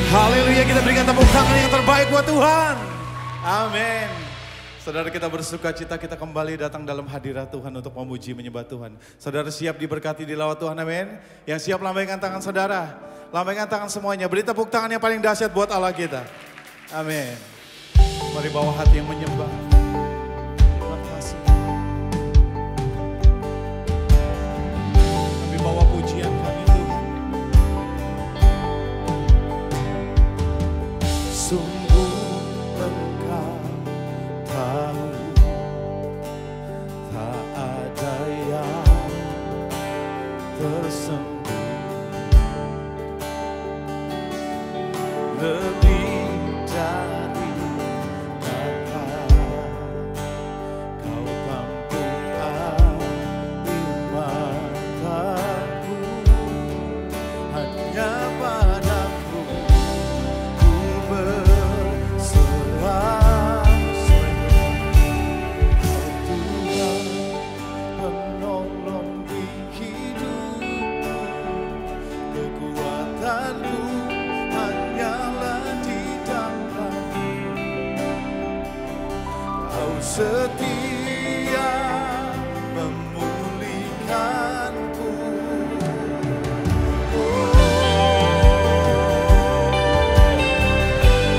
Haleluya, kita berikan tepuk tangan yang terbaik buat Tuhan. Amin. Saudara, kita bersuka cita kita kembali datang dalam hadirat Tuhan untuk memuji menyembah Tuhan. Saudara siap diberkati di lawat Tuhan, amin. Yang siap lambaikan tangan saudara. Lambaikan tangan semuanya, beri tepuk tangan yang paling dahsyat buat Allah kita. Amin. Mari bawa hati yang menyembah. Terima kasih. Kami bawa pujian kami Tuhan. Sungguh Engkau tahu, tak ada yang tersembunyi, lebih dari kata Kau mampu ambil mataku, hanya padamu ku berserah. Kau Tuhan penolong di hidupku, kekuatanku hanyalah di dalam-Mu. Kau setia memulihkanku.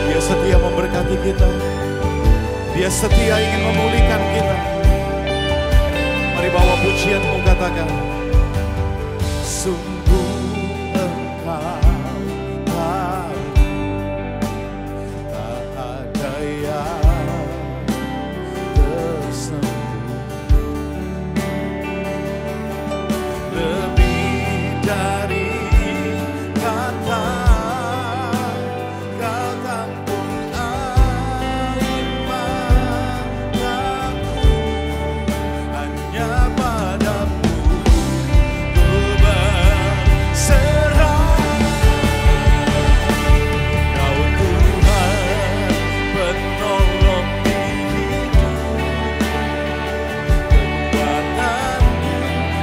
Dia setia memberkati kita. Dia setia ingin memulihkan kita. Mari bawa pujianmu, katakan. Sungguh Engkau tahu, tak ada yang tersembunyi, lebih dari kata Kau tampung air mataku, hanya padamu ku berserah. Kau Tuhan penolong di hidupku, kekuatanku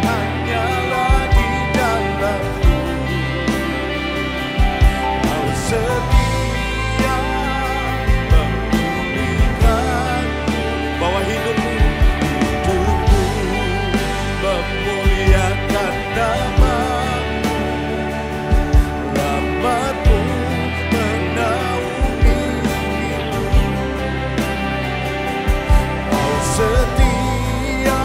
hanyalah di dalam-Mu. Kau setia memulihkanku. Bawa hidupmu memuliakan nama-Mu. Rahmat-Mu menaungi hidup. Kau setia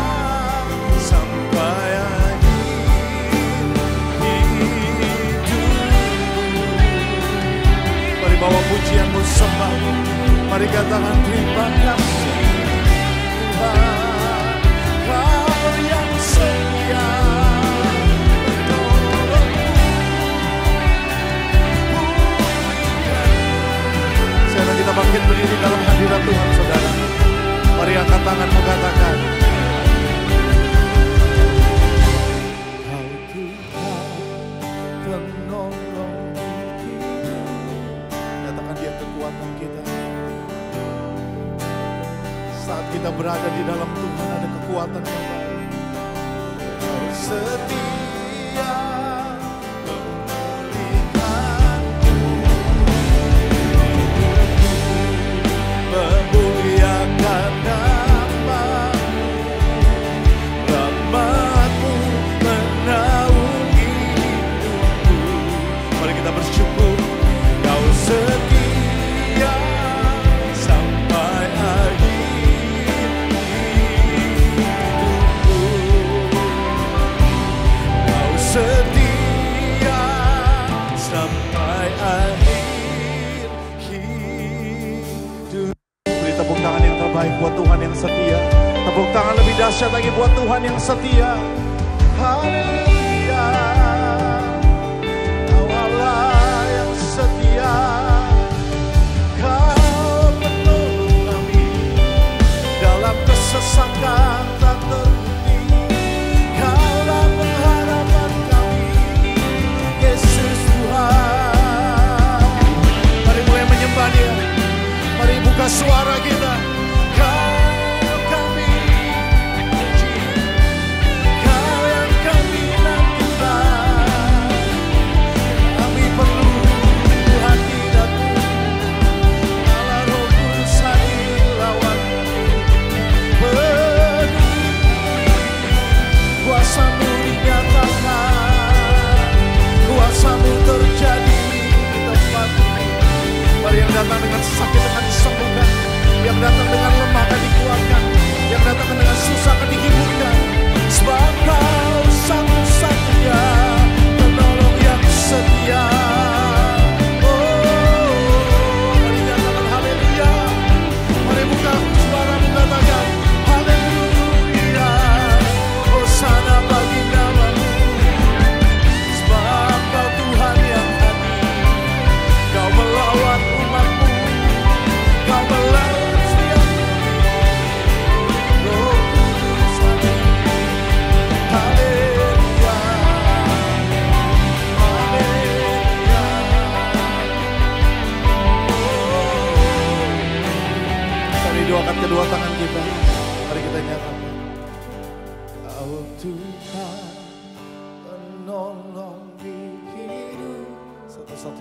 sampai akhir hidupku. Mari bawa pujianmu, sembahmu. Mari katakan terima kasih Tuhan, Kau yang setia menolongku. Sekarang kita bangkit berdiri dalam hadirat Tuhan, saudara. Mari angkat tanganmu, katakan. Kau Tuhan penolong hidup. Nyatakan Dia kekuatan kita. Saat kita berada di dalam Tuhan ada kekuatan yang baru. Kau setia memulihkanku, memuliakan nama-Mu. Rahmat-Mu menaungi hidupku. Mari kita bersyukur. Kau setia sampai akhir hidupku. Kau setia sampai akhir hidup. Beri tepuk tangan yang terbaik buat Tuhan yang setia. Tepuk tangan lebih dahsyat lagi buat Tuhan yang setia. Haleluya. Kau Allah yang setia. Kau penolong kami dalam kesesakan tak terbukti. Kaulah pengharapan kami, Yesus Tuhan. Mari mulai menyembah Dia. Mari buka suara kita. Kau kami puji, Kau yang kami nanti.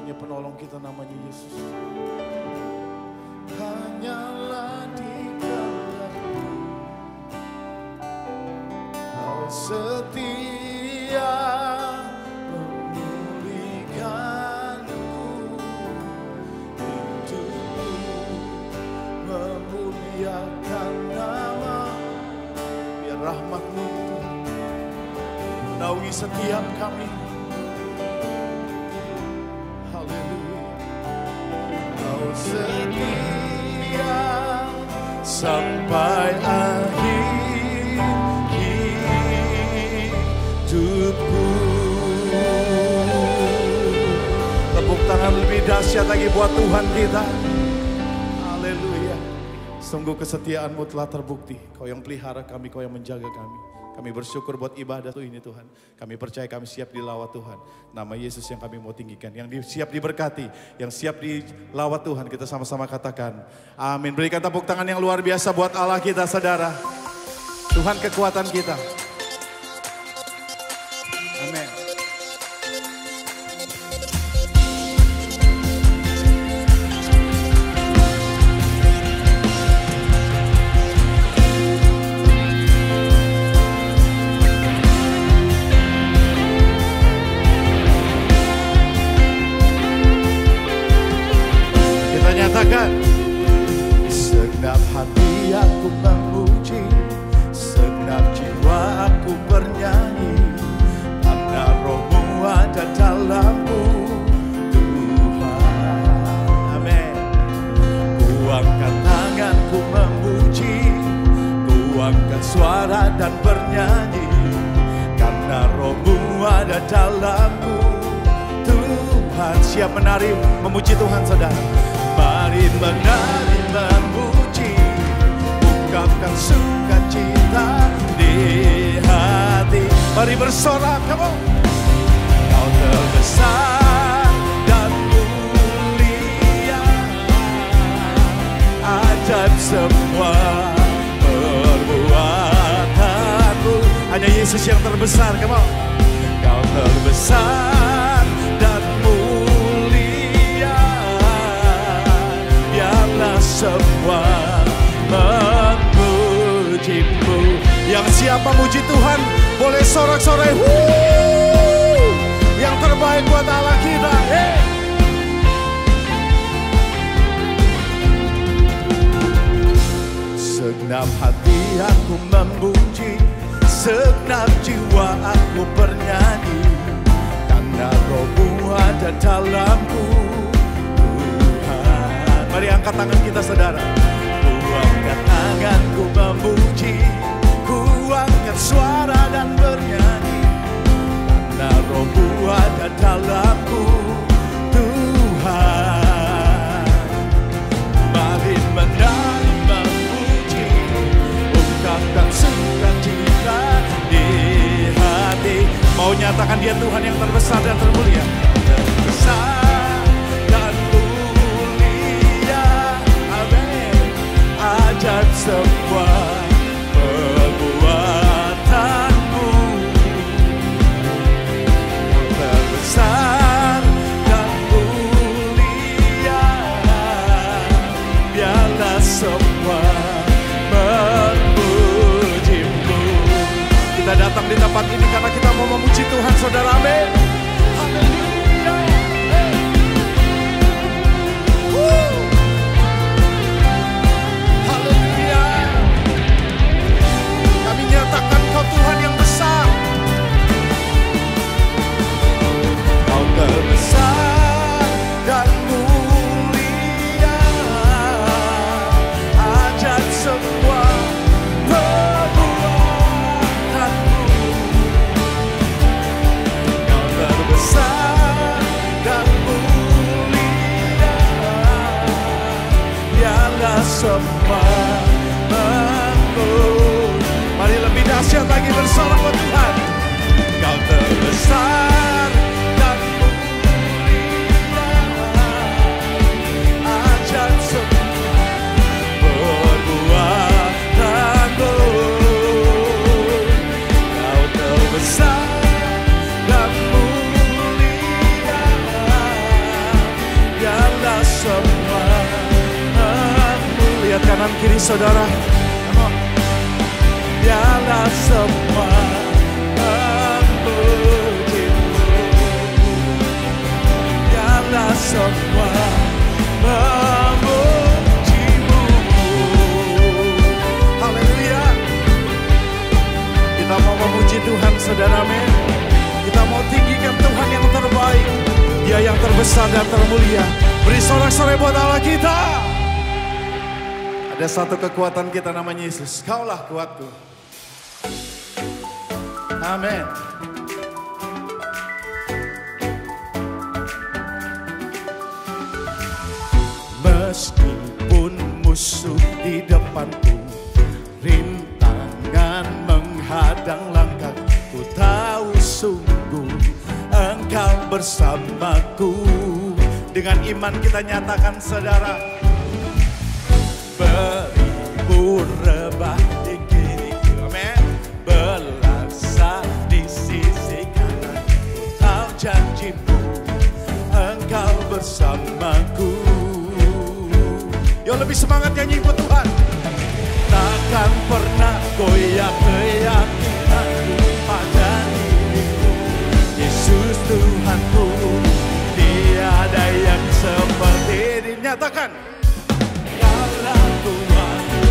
satu-satunya penolong kita namanya Yesus. Hanyalah di dalam-Mu Kau setia memulihkanku, hidupku memuliakan nama. Biar rahmat-Mu menaungi setiap kami. Haleluya. Kau setia sampai akhir hidupku. Tepuk tangan lebih dahsyat lagi buat Tuhan kita. Haleluya. Sungguh kesetiaan-Mu telah terbukti. Kau yang pelihara kami, Kau yang menjaga kami. Kami bersyukur buat ibadah ini Tuhan. Kami percaya kami siap dilawat Tuhan. Nama Yesus yang kami mau tinggikan. Yang siap diberkati, yang siap dilawat Tuhan. Kita sama-sama katakan amin. Berikan tepuk tangan yang luar biasa buat Allah kita saudara. Tuhan kekuatan kita. Amin. Nyatakan, segenap hati aku memuji, segenap jiwa aku bernyanyi, karena Roh-Mu ada dalamku, Tuhan. Amin. Ku angkat tanganku memuji, ku angkat suara dan bernyanyi, karena Roh-Mu ada dalamku, Tuhan. Siap menari memuji Tuhan saudara. Mari menari memuji, ungkapkan sukacita di hati. Mari bersorak, kamu. Kau terbesar dan mulia, ajaib semua perbuatanmu. Hanya Yesus yang terbesar, kamu. Kau terbesar dan mulia, semua memuji-Mu. Yang siap memuji Tuhan boleh sorak-sorai. Yang terbaik buat Allah kita. Segenap hati aku memuji, segenap jiwa aku bernyanyi, karena Roh-Mu ada dalamku. Mari angkat tangan kita saudara. Ku angkat tanganku memuji, ku angkat suara dan bernyanyi, karena Roh-Mu ada dalamku, Tuhan. Mari menari memuji, ungkapkan sukacita di hati. Mau nyatakan Dia Tuhan yang terbesar dan termulia. Terbesar ajaib semua perbuatanmu. Kau terbesar dan mulia, biarlah semua memuji-Mu. Kita datang di tempat ini karena kita mau memuji Tuhan saudara. Amin. Haleluya. Nyatakan Kau Tuhan yang besar. Kau terbesar dan mulia, ajaib semua perbuatanmu. Kau kanan kiri saudara. Biarlah semua memuji-Mu. Biarlah semua memuji-Mu. Haleluya. Kita mau memuji Tuhan saudara, men. Kita mau tinggikan Tuhan yang terbaik. Dia yang terbesar dan termulia. Beri sorak-sorai buat Allah kita. Ada satu kekuatan kita namanya Yesus. Kaulah kuatku. Amin. Meskipun musuh di depanku, rintangan menghadang langkahku, tahu sungguh Engkau bersamaku. Dengan iman kita nyatakan saudara. Beribu rebah di kiriku, amin. Belaksa di sisi kanan, tahu janji-Mu, Engkau bersamaku. Yo lebih semangat nyanyi buat Tuhan. Takkan pernah goyah keyakinanku pada diri-Mu, Yesus Tuhanku. Tiada yang seperti dinyatakan. Kaulah Tuhanku,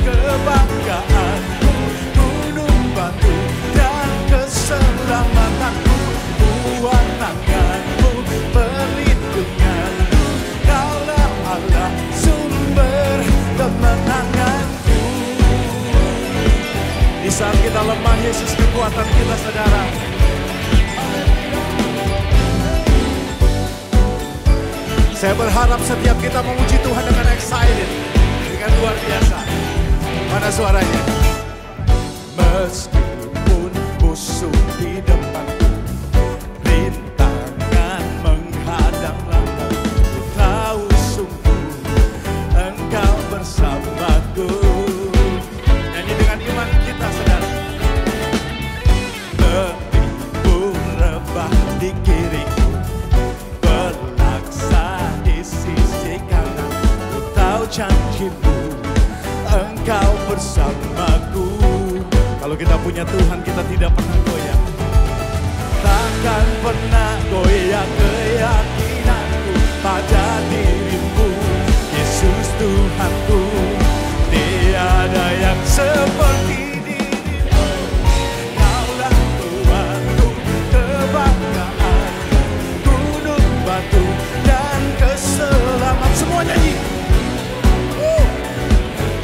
kebanggaanku, gunung batu dan keselamatanku, kuat tanganmu, perlindunganku. Kaulah Allah, sumber kemenanganku. Di saat kita lemah, Yesus kekuatan kita saudara. Saya berharap setiap kita memuji Tuhan dengan excited, dengan luar biasa. Mana suaranya? Meskipun musuh di depanku, rintangan menghadang langkahku, tahu sungguh Engkau bersamaku. Nyanyi dengan iman kita saudara. Beribu rebah di kiriku, sisi kanan, ku tahu janji-Mu, Engkau bersamaku. Kalau kita punya Tuhan, kita tidak pernah goyah. Takkan pernah goyah keyakinanku pada diri-Mu, Yesus Tuhanku. Tiada yang seperti diri-Mu. Kaulah Tuhanku, kebanggaanku, gunung batu dan selamat. Semua nyanyi.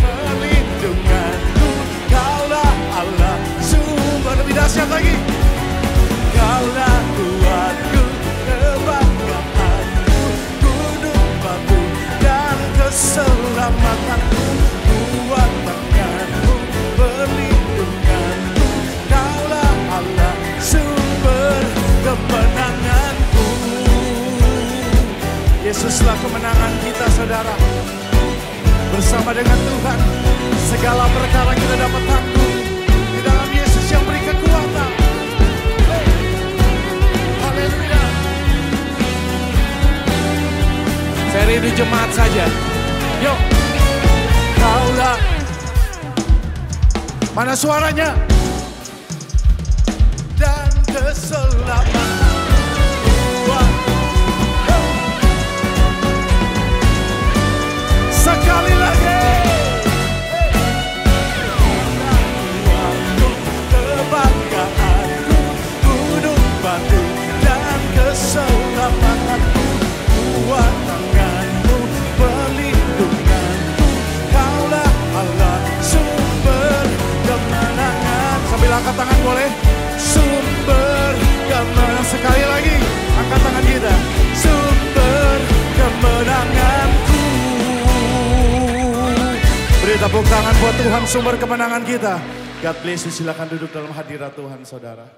Perlindunganku, Kaulah Allah, sumber. Lebih dahsyat lagi. Kaulah kuatku, kebanggaanku, gunung batu dan keselamatanku, kuat tanganmu, perlindunganku. Kaulah Allah, sumber kemenanganku. Yesuslah kemenangan kita saudara. Bersama dengan Tuhan, segala perkara kita dapat tanggung di dalam Yesus yang beri kekuatan. Haleluya. Saya rindu jemaat saja. Yuk. Kaulah. Mana suaranya? Dan keselamatan. Sekali lagi. Kebanggaanku, gunung batu dan keselamatanku, kuat tanganmu, perlindunganku. Kaulah Allah, sumber kemenangan. Sambil angkat tangan boleh. Sumber kemenangan. Sekali lagi, angkat tangan kita. Sumber kemenanganku. Beri tepuk tangan buat Tuhan, sumber kemenangan kita. God bless you, silakan duduk dalam hadirat Tuhan saudara.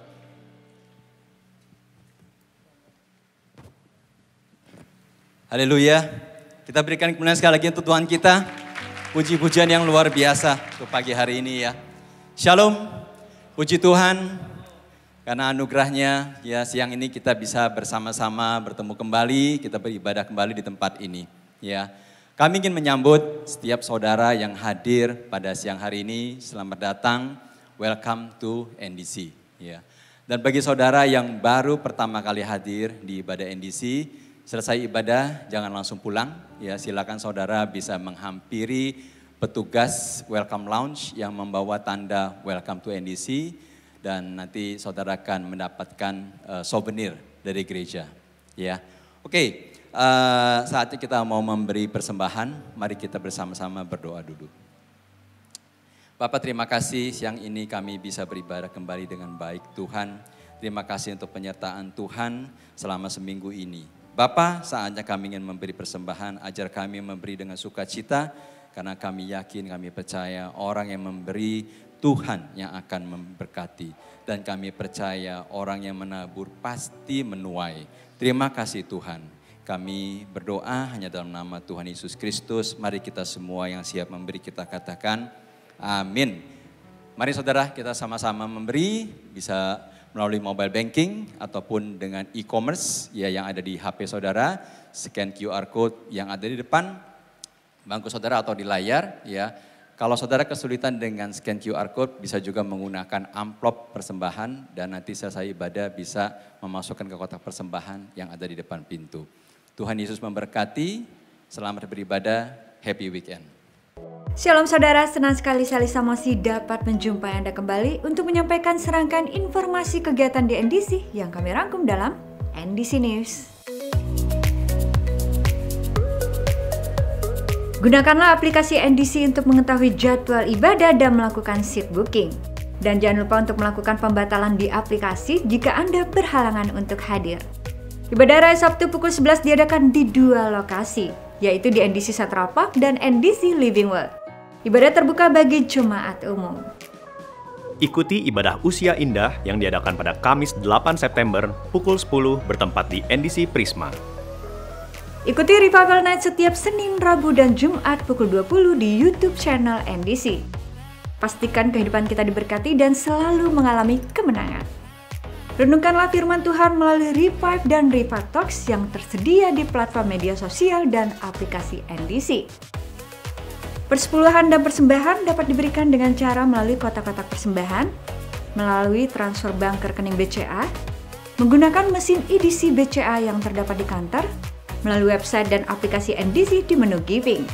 Haleluya. Kita berikan kemuliaan sekali lagi untuk Tuhan kita. Puji-pujian yang luar biasa untuk pagi hari ini ya. Shalom. Puji Tuhan karena anugerahnya ya siang ini kita bisa bersama-sama bertemu kembali. Kita beribadah kembali di tempat ini ya. Kami ingin menyambut setiap saudara yang hadir pada siang hari ini. Selamat datang, welcome to NDC. Ya. Dan bagi saudara yang baru pertama kali hadir di ibadah NDC, selesai ibadah jangan langsung pulang. Ya, silakan saudara bisa menghampiri petugas welcome lounge yang membawa tanda welcome to NDC. Dan nanti saudara akan mendapatkan souvenir dari gereja. Ya, oke. Saatnya kita mau memberi persembahan. Mari kita bersama-sama berdoa dulu. Bapak, terima kasih siang ini kami bisa beribadah kembali dengan baik Tuhan. Terima kasih untuk penyertaan Tuhan selama seminggu ini. Bapak, saatnya kami ingin memberi persembahan. Ajar kami memberi dengan sukacita. Karena kami yakin, kami percaya orang yang memberi Tuhan yang akan memberkati. Dan kami percaya orang yang menabur pasti menuai. Terima kasih Tuhan. Kami berdoa hanya dalam nama Tuhan Yesus Kristus. Mari kita semua yang siap memberi kita katakan amin. Mari saudara kita sama-sama memberi. Bisa melalui mobile banking ataupun dengan e-commerce ya, yang ada di HP saudara. Scan QR code yang ada di depan bangku saudara atau di layar ya. Kalau saudara kesulitan dengan scan QR code, bisa juga menggunakan amplop persembahan dan nanti selesai ibadah bisa memasukkan ke kotak persembahan yang ada di depan pintu. Tuhan Yesus memberkati, selamat beribadah, happy weekend. Shalom saudara, senang sekali Salisa Mosi dapat menjumpai Anda kembali untuk menyampaikan serangkaian informasi kegiatan di NDC yang kami rangkum dalam NDC News. Gunakanlah aplikasi NDC untuk mengetahui jadwal ibadah dan melakukan seat booking. Dan jangan lupa untuk melakukan pembatalan di aplikasi jika Anda berhalangan untuk hadir. Ibadah Raya Sabtu pukul 11 diadakan di 2 lokasi, yaitu di NDC Central Park dan NDC Living World. Ibadah terbuka bagi jemaat umum. Ikuti ibadah Usia Indah yang diadakan pada Kamis 8 September pukul 10 bertempat di NDC Prisma. Ikuti Revival Night setiap Senin, Rabu, dan Jumat pukul 20 di YouTube channel NDC. Pastikan kehidupan kita diberkati dan selalu mengalami kemenangan. Renungkanlah firman Tuhan melalui Revive dan Revive Talks yang tersedia di platform media sosial dan aplikasi NDC. Persepuluhan dan persembahan dapat diberikan dengan cara melalui kotak-kotak persembahan, melalui transfer bank ke rekening BCA, menggunakan mesin EDC BCA yang terdapat di kantor, melalui website dan aplikasi NDC di menu Giving,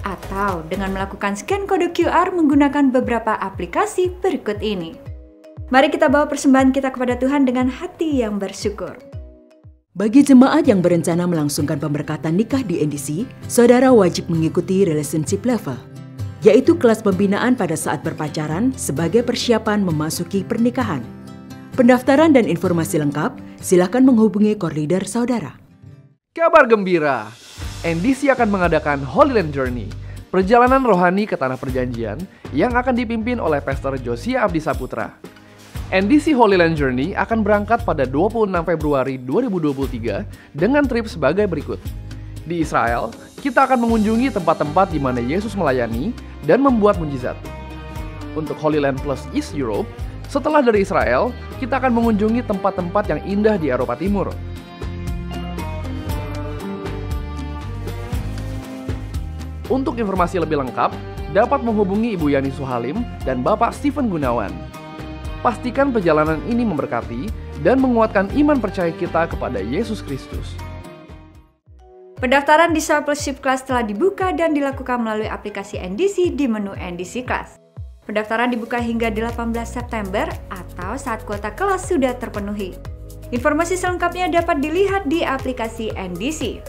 atau dengan melakukan scan kode QR menggunakan beberapa aplikasi berikut ini. Mari kita bawa persembahan kita kepada Tuhan dengan hati yang bersyukur. Bagi jemaat yang berencana melangsungkan pemberkatan nikah di NDC, saudara wajib mengikuti relationship level, yaitu kelas pembinaan pada saat berpacaran sebagai persiapan memasuki pernikahan. Pendaftaran dan informasi lengkap, silakan menghubungi core leader saudara. Kabar gembira, NDC akan mengadakan Holy Land Journey, perjalanan rohani ke Tanah Perjanjian yang akan dipimpin oleh Pastor Josia Abdi Saputra. NDC Holy Land Journey akan berangkat pada 26 Februari 2023 dengan trip sebagai berikut. Di Israel, kita akan mengunjungi tempat-tempat di mana Yesus melayani dan membuat mujizat. Untuk Holy Land plus East Europe, setelah dari Israel, kita akan mengunjungi tempat-tempat yang indah di Eropa Timur. Untuk informasi lebih lengkap, dapat menghubungi Ibu Yani Suhalim dan Bapak Stephen Gunawan. Pastikan perjalanan ini memberkati dan menguatkan iman percaya kita kepada Yesus Kristus. Pendaftaran Discipleship Class telah dibuka dan dilakukan melalui aplikasi NDC di menu NDC Class. Pendaftaran dibuka hingga 18 September atau saat kuota kelas sudah terpenuhi. Informasi selengkapnya dapat dilihat di aplikasi NDC.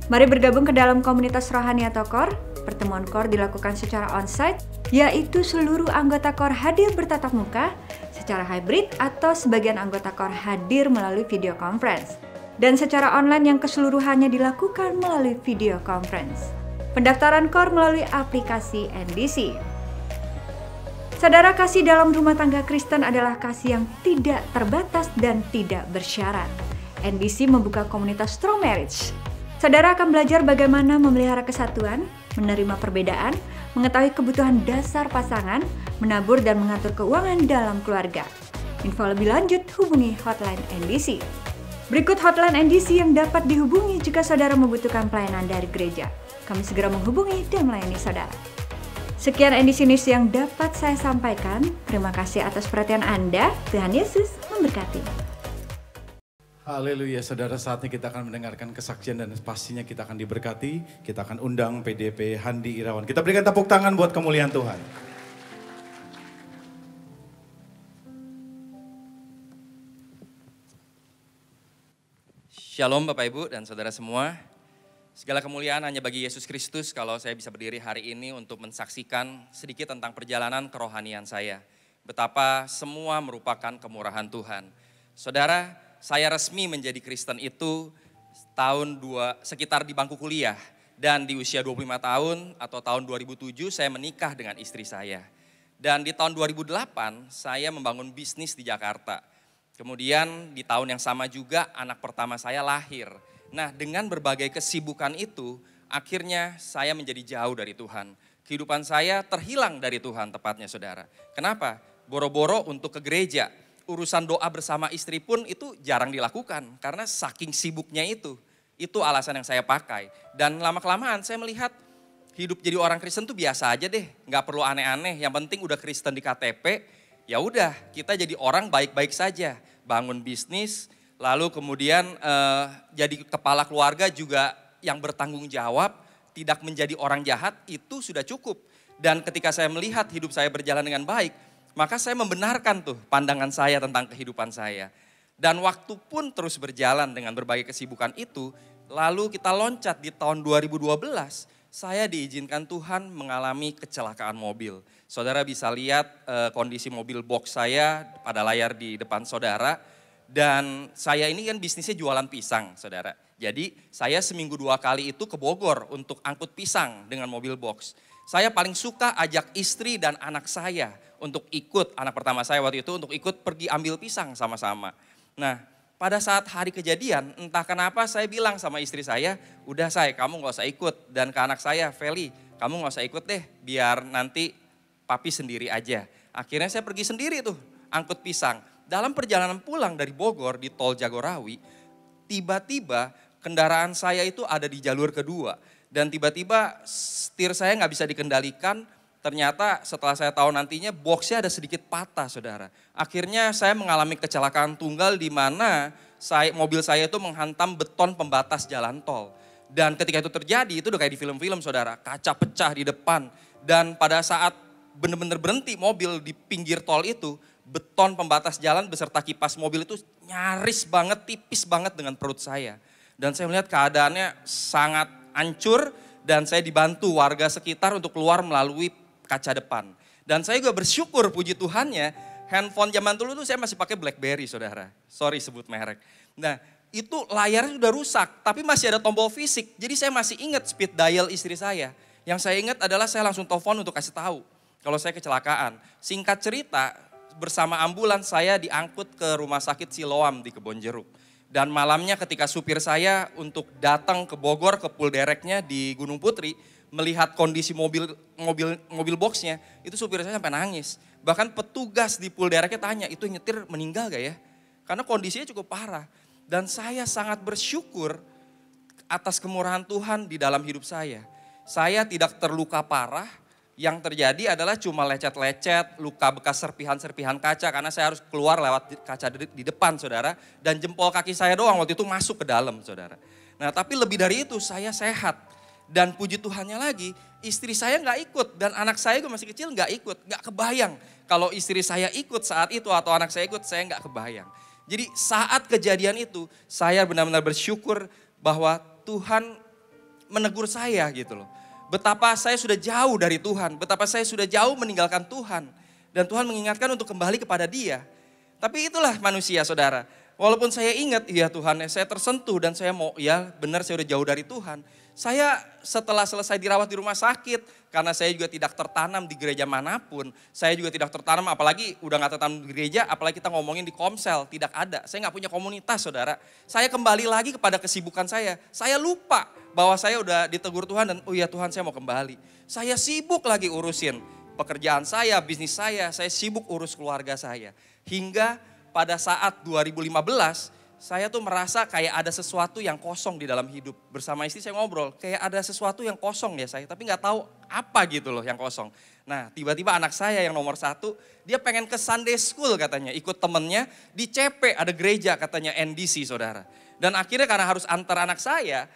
Mari bergabung ke dalam komunitas rohani atau core. Pertemuan core dilakukan secara onsite, yaitu seluruh anggota core hadir bertatap muka, secara hybrid atau sebagian anggota core hadir melalui video conference, dan secara online yang keseluruhannya dilakukan melalui video conference. Pendaftaran core melalui aplikasi NDC. Saudara, kasih dalam rumah tangga Kristen adalah kasih yang tidak terbatas dan tidak bersyarat. NDC membuka komunitas Strong Marriage. Saudara akan belajar bagaimana memelihara kesatuan, menerima perbedaan, mengetahui kebutuhan dasar pasangan, menabur dan mengatur keuangan dalam keluarga. Info lebih lanjut hubungi hotline NDC. Berikut hotline NDC yang dapat dihubungi jika saudara membutuhkan pelayanan dari gereja. Kami segera menghubungi dan melayani saudara. Sekian NDC News yang dapat saya sampaikan. Terima kasih atas perhatian Anda. Tuhan Yesus memberkati. Haleluya, saudara, saatnya kita akan mendengarkan kesaksian dan pastinya kita akan diberkati. Kita akan undang PDP Handi Irawan. Kita berikan tepuk tangan buat kemuliaan Tuhan. Shalom Bapak Ibu dan saudara semua. Segala kemuliaan hanya bagi Yesus Kristus kalau saya bisa berdiri hari ini untuk mensaksikan sedikit tentang perjalanan kerohanian saya. Betapa semua merupakan kemurahan Tuhan. Saudara, saya resmi menjadi Kristen itu sekitar di bangku kuliah. Dan di usia 25 tahun atau tahun 2007 saya menikah dengan istri saya. Dan di tahun 2008 saya membangun bisnis di Jakarta. Kemudian di tahun yang sama juga anak pertama saya lahir. Nah, dengan berbagai kesibukan itu, akhirnya saya menjadi jauh dari Tuhan. Kehidupan saya terhilang dari Tuhan tepatnya saudara. Kenapa? Boro-boro untuk ke gereja. Urusan doa bersama istri pun itu jarang dilakukan. Karena saking sibuknya itu. Itu alasan yang saya pakai. Dan lama-kelamaan saya melihat hidup jadi orang Kristen tuh biasa aja deh. Gak perlu aneh-aneh, yang penting udah Kristen di KTP. Ya udah, kita jadi orang baik-baik saja. Bangun bisnis, lalu kemudian jadi kepala keluarga juga yang bertanggung jawab, tidak menjadi orang jahat, itu sudah cukup. Dan ketika saya melihat hidup saya berjalan dengan baik, maka saya membenarkan tuh pandangan saya tentang kehidupan saya. Dan waktu pun terus berjalan dengan berbagai kesibukan itu, lalu kita loncat di tahun 2012, saya diizinkan Tuhan mengalami kecelakaan mobil. Saudara bisa lihat kondisi mobil box saya pada layar di depan saudara. Dan saya ini kan bisnisnya jualan pisang, saudara. Jadi saya seminggu 2 kali itu ke Bogor untuk angkut pisang dengan mobil box. Saya paling suka ajak istri dan anak saya untuk ikut, anak pertama saya waktu itu untuk ikut pergi ambil pisang sama-sama. Nah, pada saat hari kejadian, entah kenapa saya bilang sama istri saya, udah kamu gak usah ikut. Dan ke anak saya, Feli, kamu gak usah ikut deh, biar nanti papi sendiri aja. Akhirnya saya pergi sendiri tuh, angkut pisang. Dalam perjalanan pulang dari Bogor di tol Jagorawi, tiba-tiba kendaraan saya itu ada di jalur kedua. Dan tiba-tiba setir saya gak bisa dikendalikan, ternyata setelah saya tahu nantinya boxnya ada sedikit patah saudara. Akhirnya saya mengalami kecelakaan tunggal di mana mobil saya itu menghantam beton pembatas jalan tol. Dan ketika itu terjadi itu udah kayak di film-film saudara, kaca pecah di depan. Dan pada saat benar-benar berhenti mobil di pinggir tol itu, beton pembatas jalan beserta kipas mobil itu nyaris banget, tipis banget dengan perut saya. Dan saya melihat keadaannya sangat hancur dan saya dibantu warga sekitar untuk keluar melalui kaca depan. Dan saya juga bersyukur puji Tuhannya, handphone zaman dulu tuh saya masih pakai BlackBerry saudara. Sorry sebut merek. Nah itu layarnya sudah rusak tapi masih ada tombol fisik. Jadi saya masih ingat speed dial istri saya. Yang saya ingat adalah saya langsung telepon untuk kasih tahu kalau saya kecelakaan. Singkat cerita, bersama ambulans saya diangkut ke rumah sakit Siloam di Kebonjeruk. Dan malamnya ketika supir saya untuk datang ke Bogor ke pool dereknya di Gunung Putri, melihat kondisi mobil boxnya, itu supir saya sampai nangis. Bahkan petugas di pool dereknya tanya, itu nyetir meninggal gak ya? Karena kondisinya cukup parah. Dan saya sangat bersyukur atas kemurahan Tuhan di dalam hidup saya. Saya tidak terluka parah. Yang terjadi adalah cuma lecet-lecet, luka bekas serpihan-serpihan kaca karena saya harus keluar lewat kaca di depan saudara. Dan jempol kaki saya doang waktu itu masuk ke dalam saudara. Nah tapi lebih dari itu saya sehat. Dan puji Tuhannya lagi istri saya gak ikut dan anak saya juga masih kecil gak ikut. Gak kebayang kalau istri saya ikut saat itu atau anak saya ikut saya gak kebayang. Jadi saat kejadian itu saya benar-benar bersyukur bahwa Tuhan menegur saya gitu loh. Betapa saya sudah jauh dari Tuhan, betapa saya sudah jauh meninggalkan Tuhan. Dan Tuhan mengingatkan untuk kembali kepada Dia. Tapi itulah manusia saudara. Walaupun saya ingat, ya Tuhan saya tersentuh dan saya mau, ya benar saya udah jauh dari Tuhan. Saya setelah selesai dirawat di rumah sakit, karena saya juga tidak tertanam di gereja manapun. Saya juga tidak tertanam, apalagi udah gak tertanam di gereja, apalagi kita ngomongin di Komsel, tidak ada. Saya gak punya komunitas saudara. Saya kembali lagi kepada kesibukan saya. Saya lupa bahwa saya udah ditegur Tuhan dan oh ya Tuhan saya mau kembali. Saya sibuk lagi urusin pekerjaan saya, bisnis saya sibuk urus keluarga saya. Hingga pada saat 2015 saya tuh merasa kayak ada sesuatu yang kosong di dalam hidup. Bersama istri saya ngobrol, kayak ada sesuatu yang kosong ya saya, tapi nggak tahu apa gitu loh yang kosong. Nah tiba-tiba anak saya yang nomor 1, dia pengen ke Sunday School katanya, ikut temennya di CP, ada gereja katanya NDC saudara. Dan akhirnya karena harus antar anak saya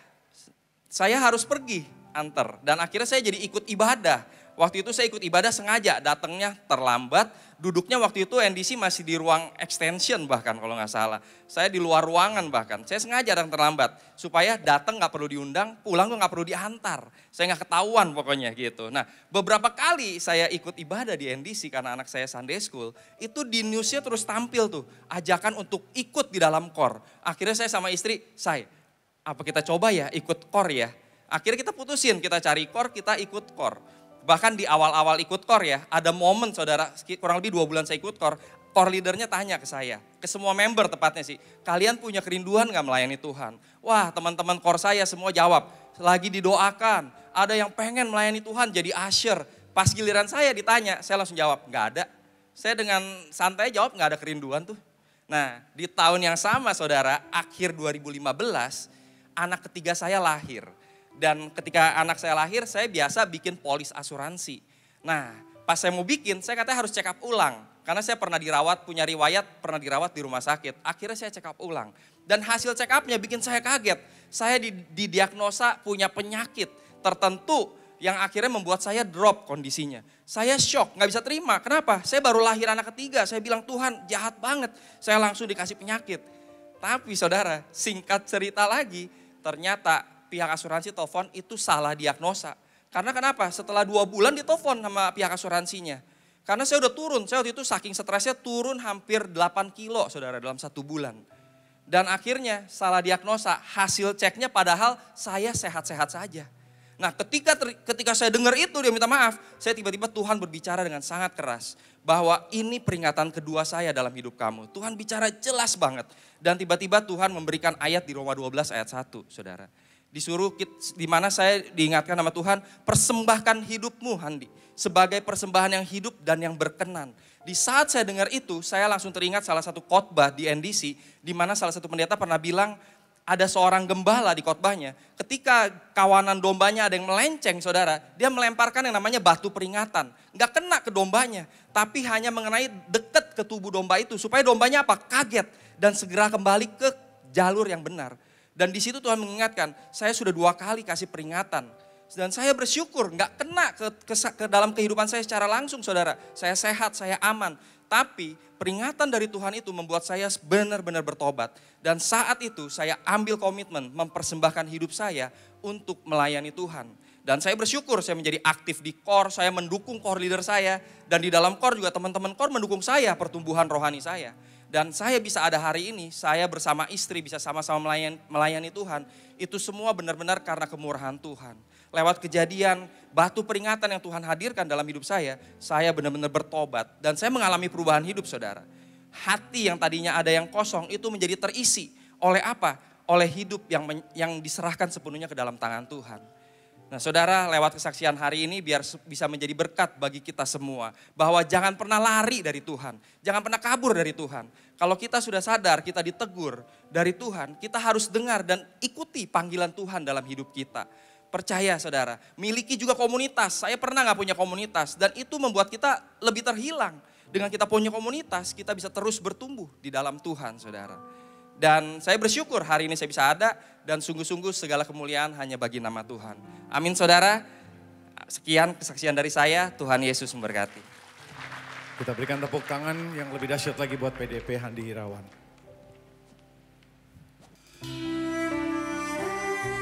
harus pergi antar. Dan akhirnya saya jadi ikut ibadah. Waktu itu saya ikut ibadah sengaja, datangnya terlambat. Duduknya waktu itu NDC masih di ruang extension bahkan kalau nggak salah. Saya di luar ruangan bahkan. Saya sengaja datang terlambat. Supaya datang nggak perlu diundang, pulang tuh nggak perlu diantar. Saya nggak ketahuan pokoknya gitu. Nah beberapa kali saya ikut ibadah di NDC karena anak saya Sunday School. Itu di newsnya terus tampil tuh. Ajakan untuk ikut di dalam KOR. Akhirnya saya sama istri, apa kita coba ya ikut KOR ya. Akhirnya kita putusin, kita cari KOR, kita ikut KOR. Bahkan di awal-awal ikut KOR ya, ada momen saudara, kurang lebih 2 bulan saya ikut KOR leadernya tanya ke saya, ke semua member tepatnya sih, kalian punya kerinduan gak melayani Tuhan? Wah teman-teman KOR saya semua jawab, lagi didoakan, ada yang pengen melayani Tuhan jadi usher. Pas giliran saya ditanya, saya langsung jawab, gak ada. Saya dengan santai jawab gak ada kerinduan tuh. Nah di tahun yang sama saudara, akhir 2015, anak ketiga saya lahir. Dan ketika anak saya lahir, saya biasa bikin polis asuransi. Nah, pas saya mau bikin, saya katanya harus check up ulang. Karena saya pernah dirawat, punya riwayat, pernah dirawat di rumah sakit. Akhirnya saya check up ulang. Dan hasil check upnya bikin saya kaget. Saya didiagnosa punya penyakit tertentu yang akhirnya membuat saya drop kondisinya. Saya shock, gak bisa terima. Kenapa? Saya baru lahir anak ketiga, saya bilang Tuhan jahat banget. Saya langsung dikasih penyakit. Tapi saudara, singkat cerita lagi, ternyata pihak asuransi telepon itu salah diagnosa. Karena kenapa? Setelah 2 bulan ditelepon sama pihak asuransinya. Karena saya udah turun, saya waktu itu saking stresnya turun hampir 8 kilo saudara dalam 1 bulan. Dan akhirnya salah diagnosa, hasil ceknya padahal saya sehat-sehat saja. Nah ketika saya dengar itu dia minta maaf, saya tiba-tiba Tuhan berbicara dengan sangat keras. Bahwa ini peringatan kedua saya dalam hidup kamu. Tuhan bicara jelas banget. Dan tiba-tiba Tuhan memberikan ayat di Roma 12 ayat 1 saudara. Disuruh di mana saya diingatkan sama Tuhan, persembahkan hidupmu Handi sebagai persembahan yang hidup dan yang berkenan. Di saat saya dengar itu, saya langsung teringat salah satu khotbah di NDC di mana salah satu pendeta pernah bilang ada seorang gembala di khotbahnya, ketika kawanan dombanya ada yang melenceng saudara, dia melemparkan yang namanya batu peringatan. Enggak kena ke dombanya, tapi hanya mengenai dekat ke tubuh domba itu supaya dombanya apa? Kaget dan segera kembali ke jalur yang benar. Dan di situ Tuhan mengingatkan, saya sudah 2 kali kasih peringatan. Dan saya bersyukur gak kena ke dalam kehidupan saya secara langsung saudara. Saya sehat, saya aman. Tapi peringatan dari Tuhan itu membuat saya benar-benar bertobat. Dan saat itu saya ambil komitmen mempersembahkan hidup saya untuk melayani Tuhan. Dan saya bersyukur saya menjadi aktif di KOR, saya mendukung KOR leader saya. Dan di dalam KOR juga teman-teman KOR mendukung saya pertumbuhan rohani saya. Dan saya bisa ada hari ini, saya bersama istri bisa sama-sama melayani Tuhan. Itu semua benar-benar karena kemurahan Tuhan. Lewat kejadian, batu peringatan yang Tuhan hadirkan dalam hidup saya benar-benar bertobat. Dan saya mengalami perubahan hidup saudara. Hati yang tadinya ada yang kosong itu menjadi terisi. Oleh apa? Oleh hidup yang diserahkan sepenuhnya ke dalam tangan Tuhan. Nah saudara, lewat kesaksian hari ini biar bisa menjadi berkat bagi kita semua. Bahwa jangan pernah lari dari Tuhan. Jangan pernah kabur dari Tuhan. Kalau kita sudah sadar, kita ditegur dari Tuhan, kita harus dengar dan ikuti panggilan Tuhan dalam hidup kita. Percaya saudara, miliki juga komunitas. Saya pernah gak punya komunitas dan itu membuat kita lebih terhilang. Dengan kita punya komunitas, kita bisa terus bertumbuh di dalam Tuhan saudara. Dan saya bersyukur hari ini saya bisa ada dan sungguh-sungguh segala kemuliaan hanya bagi nama Tuhan. Amin saudara. Sekian kesaksian dari saya, Tuhan Yesus memberkati. Kita berikan tepuk tangan yang lebih dahsyat lagi buat PDP Handi Irawan.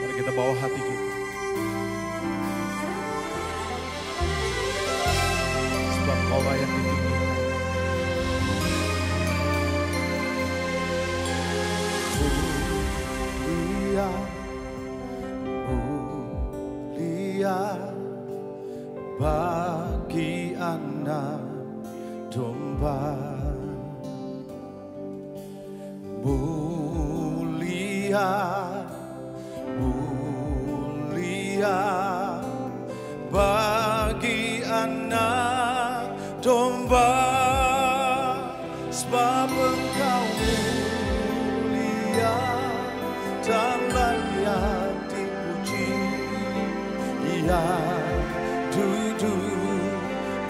Mari kita bawa hati kita. Sebab Kaulah yang ditinggikan. Mulia bagi anak domba, mulia bagi anak domba, sebab Engkau mulia yang duduk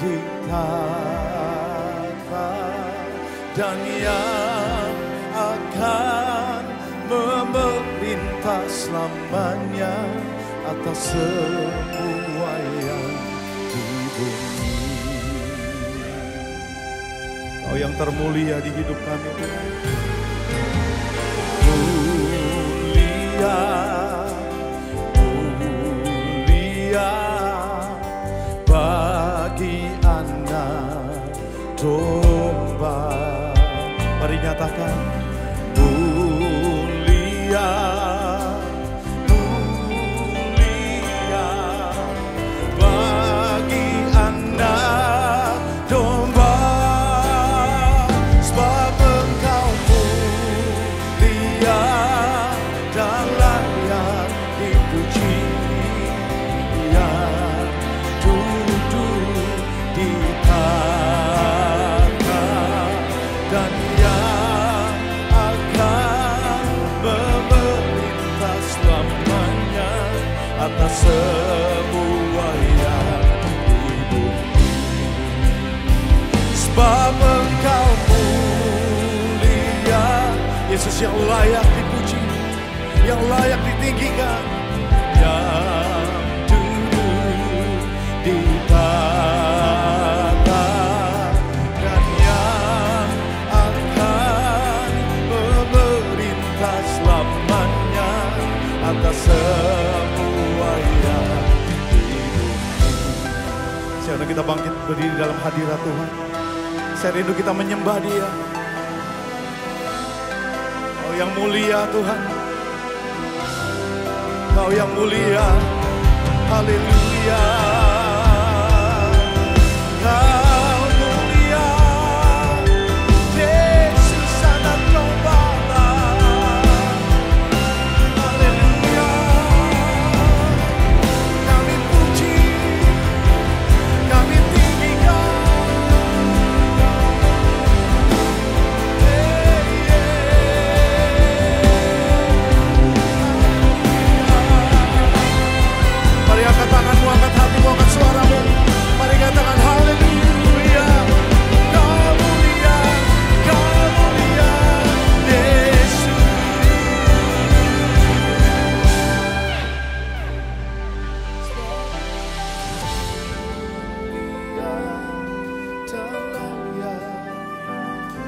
di tahta dan yang akan memerintah selamanya atas semua yang di bumi. Kau yang termulia di hidup kami Tuhan. Mulia, mulia bagi anak domba. Mari nyatakan mulia, mulia bagi anak domba. Sebab Engkau mulia dan layak dipuji, yang duduk di tahta dan yang akan memerintah selamanya atas semua yang di bumi. Sebab Engkau mulia, Yesus yang layak dipuji, yang layak ditinggikan, yang duduk di tahta dan yang akan memerintah selamanya atas semua yang di bumi. Siapa kita bangkit berdiri dalam hadirat Tuhan. Saya rindu kita menyembah Dia. Kau yang mulia Tuhan. Kau yang mulia. Haleluya. Kau mulia. Yesus anak domba. Haleluya. Kami puji. Kami tinggikan. Mari angkat tanganmu, angkat hatimu, angkat suaramu. Mari katakan haleluya. Kau mulia, Yesus.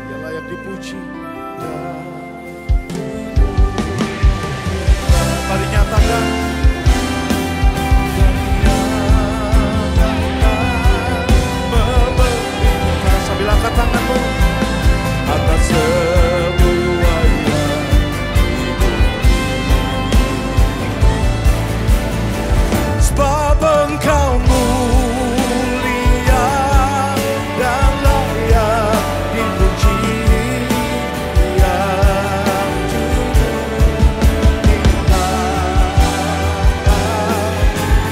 Yang layak dipuji. Mari nyatakan. Sambil angkat tanganmu atas semua yang di bumi. Sebab Engkau mulia dan layak dipuji, yang duduk di tahta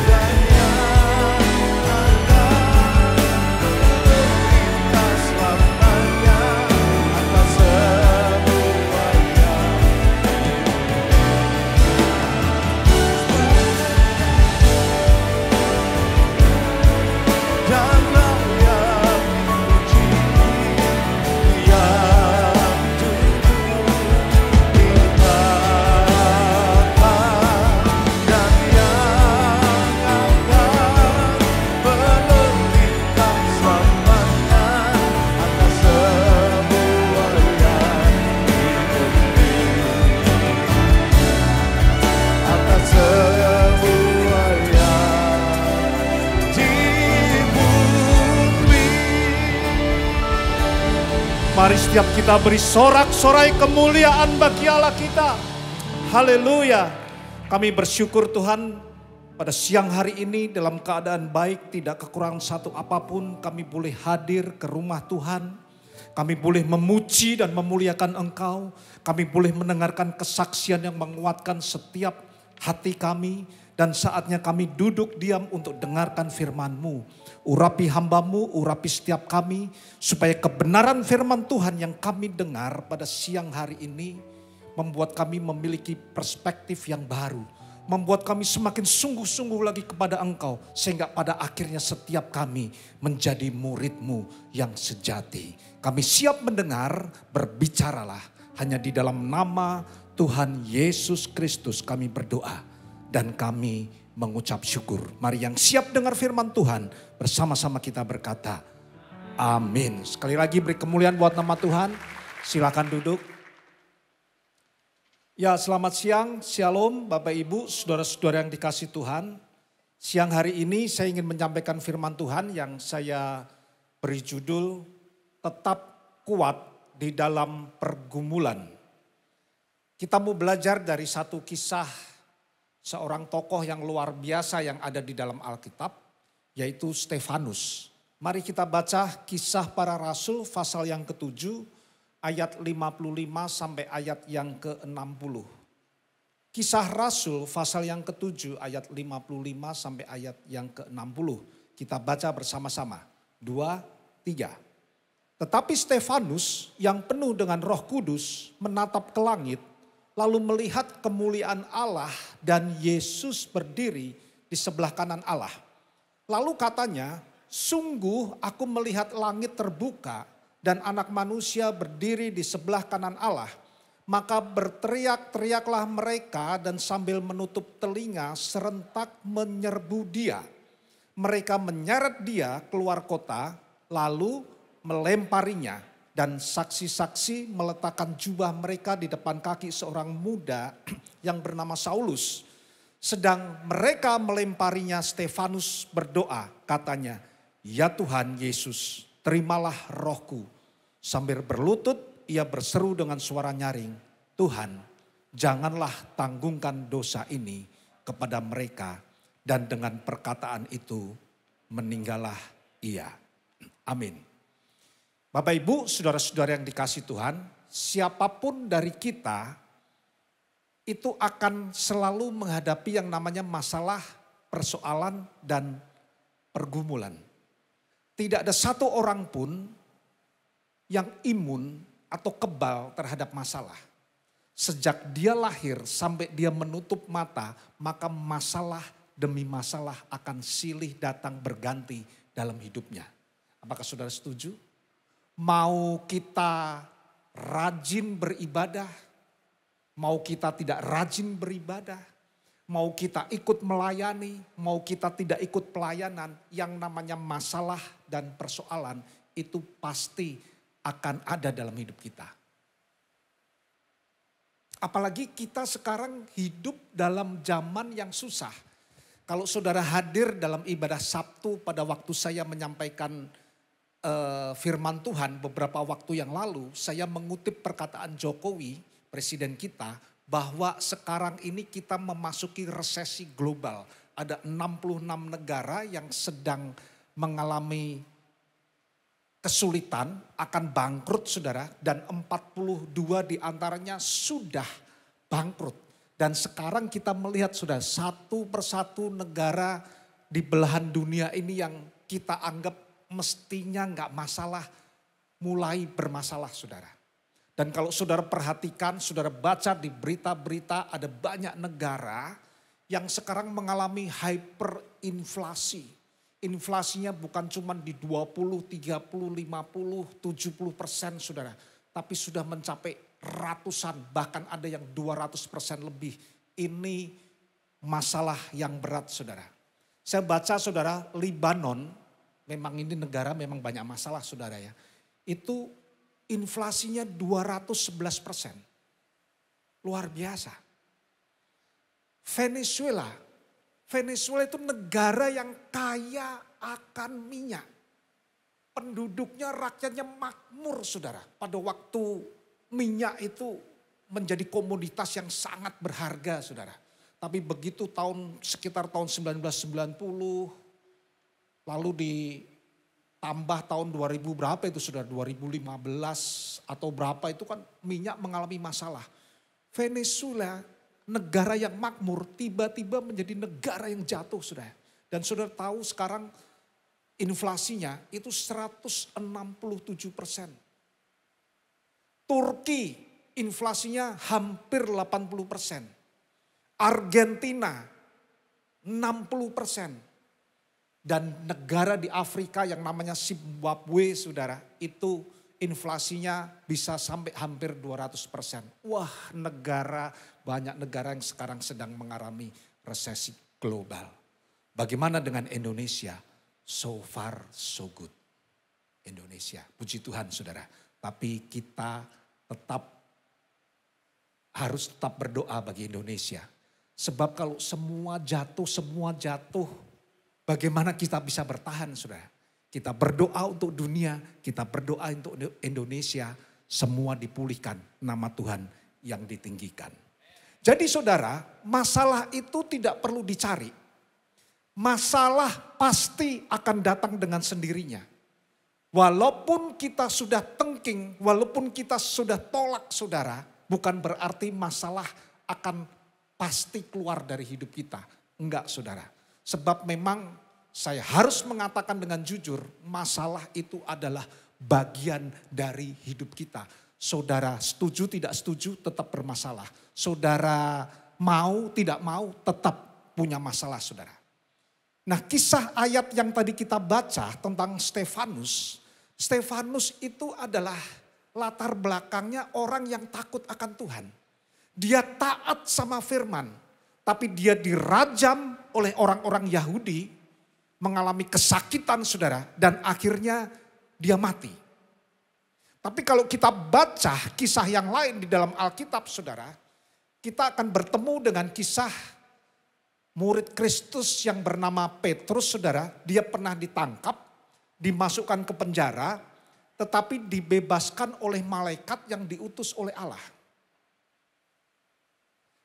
dan yang akan memerintah selamanya atas semua yang dan layak dipuji, yang duduk di tahta dan yang akan memerintah selamanya atas semua yang di bumi, atas semua yang di bumi. Mari setiap kita beri sorak-sorai kemuliaan bagi Allah kita. Haleluya. Kami bersyukur Tuhan pada siang hari ini dalam keadaan baik, tidak kekurangan satu apapun. Kami boleh hadir ke rumah Tuhan. Kami boleh memuji dan memuliakan Engkau. Kami boleh mendengarkan kesaksian yang menguatkan setiap hati kami. Dan saatnya kami duduk diam untuk dengarkan firman-Mu. Urapi hamba-Mu, urapi setiap kami. Supaya kebenaran firman Tuhan yang kami dengar pada siang hari ini membuat kami memiliki perspektif yang baru. membuat kami semakin sungguh-sungguh lagi kepada Engkau. Sehingga pada akhirnya setiap kami menjadi murid-Mu yang sejati. Kami siap mendengar, berbicaralah. Hanya di dalam nama Tuhan Yesus Kristus kami berdoa. Dan kami mengucap syukur. Mari yang siap dengar firman Tuhan, bersama-sama kita berkata, amin. Sekali lagi beri kemuliaan buat nama Tuhan. Silakan duduk. Ya, selamat siang, shalom Bapak Ibu, saudara-saudara yang dikasih Tuhan. Siang hari ini saya ingin menyampaikan firman Tuhan yang saya beri judul Tetap Kuat di Dalam Pergumulan. Kita mau belajar dari satu kisah seorang tokoh yang luar biasa yang ada di dalam Alkitab, yaitu Stefanus. Mari kita baca Kisah Para Rasul pasal yang ke-7. Ayat 55 sampai ayat yang ke-60. Kisah Rasul pasal yang ke-7 ayat 55 sampai ayat yang ke-60. Kita baca bersama-sama. 2, 3. Tetapi Stefanus yang penuh dengan Roh Kudus menatap ke langit, lalu melihat kemuliaan Allah dan Yesus berdiri di sebelah kanan Allah. Lalu katanya, sungguh aku melihat langit terbuka dan anak manusia berdiri di sebelah kanan Allah. Maka berteriak-teriaklah mereka dan sambil menutup telinga serentak menyerbu dia. Mereka menyeret dia keluar kota lalu melemparinya. Dan saksi-saksi meletakkan jubah mereka di depan kaki seorang muda yang bernama Saulus. Sedang mereka melemparinya, Stefanus berdoa, katanya, ya Tuhan Yesus, terimalah rohku. Sambil berlutut ia berseru dengan suara nyaring, Tuhan janganlah tanggungkan dosa ini kepada mereka. Dan dengan perkataan itu meninggallah ia. Amin. Bapak Ibu, saudara-saudara yang dikasih Tuhan, siapapun dari kita itu akan selalu menghadapi yang namanya masalah, persoalan, dan pergumulan. Tidak ada satu orang pun yang imun atau kebal terhadap masalah. Sejak dia lahir sampai dia menutup mata, maka masalah demi masalah akan silih datang berganti dalam hidupnya. Apakah saudara setuju? Mau kita rajin beribadah, mau kita tidak rajin beribadah, mau kita ikut melayani, mau kita tidak ikut pelayanan, yang namanya masalah dan persoalan itu pasti akan ada dalam hidup kita. Apalagi kita sekarang hidup dalam zaman yang susah. Kalau saudara hadir dalam ibadah Sabtu pada waktu saya menyampaikan firman Tuhan beberapa waktu yang lalu, saya mengutip perkataan Jokowi, presiden kita, bahwa sekarang ini kita memasuki resesi global. Ada 66 negara yang sedang mengalami kesulitan, akan bangkrut saudara, dan 42 diantaranya sudah bangkrut. Dan sekarang kita melihat sudah satu persatu negara di belahan dunia ini yang kita anggap mestinya nggak masalah, mulai bermasalah saudara. Dan kalau saudara perhatikan, saudara baca di berita-berita, ada banyak negara yang sekarang mengalami hyperinflasi. Inflasinya bukan cuma di 20, 30, 50, 70% saudara. Tapi sudah mencapai ratusan, bahkan ada yang 200% lebih. Ini masalah yang berat saudara. Saya baca saudara, Libanon, memang ini negara memang banyak masalah saudara ya. Itu inflasinya 211%. Luar biasa. Venezuela itu negara yang kaya akan minyak. Penduduknya, rakyatnya makmur saudara. Pada waktu minyak itu menjadi komoditas yang sangat berharga saudara. Tapi begitu sekitar tahun 1990, lalu ditambah tahun 2000 berapa itu saudara, 2015 atau berapa itu kan minyak mengalami masalah. Venezuela, negara yang makmur, tiba-tiba menjadi negara yang jatuh saudara. Dan saudara tahu sekarang inflasinya itu 167%. Turki inflasinya hampir 80%. Argentina 60%. Dan negara di Afrika yang namanya Zimbabwe, saudara, itu inflasinya bisa sampai hampir 200%. Wah, banyak negara yang sekarang sedang mengalami resesi global. Bagaimana dengan Indonesia? So far so good. Indonesia, puji Tuhan saudara. Tapi kita harus tetap berdoa bagi Indonesia. Sebab kalau semua jatuh, bagaimana kita bisa bertahan saudara? Kita berdoa untuk dunia, kita berdoa untuk Indonesia, semua dipulihkan, nama Tuhan yang ditinggikan. Jadi saudara, masalah itu tidak perlu dicari. Masalah pasti akan datang dengan sendirinya. Walaupun kita sudah tengking, walaupun kita sudah tolak saudara, bukan berarti masalah akan pasti keluar dari hidup kita. Enggak saudara. Sebab memang saya harus mengatakan dengan jujur, masalah itu adalah bagian dari hidup kita. Saudara setuju tidak setuju tetap bermasalah. Saudara mau tidak mau tetap punya masalah saudara. Nah, kisah ayat yang tadi kita baca tentang Stefanus itu adalah latar belakangnya orang yang takut akan Tuhan. Dia taat sama firman, tapi dia dirajam oleh orang-orang Yahudi, mengalami kesakitan saudara, dan akhirnya dia mati. Tapi kalau kita baca kisah yang lain di dalam Alkitab saudara, kita akan bertemu dengan kisah murid Kristus yang bernama Petrus saudara. Dia pernah ditangkap, dimasukkan ke penjara, tetapi dibebaskan oleh malaikat yang diutus oleh Allah.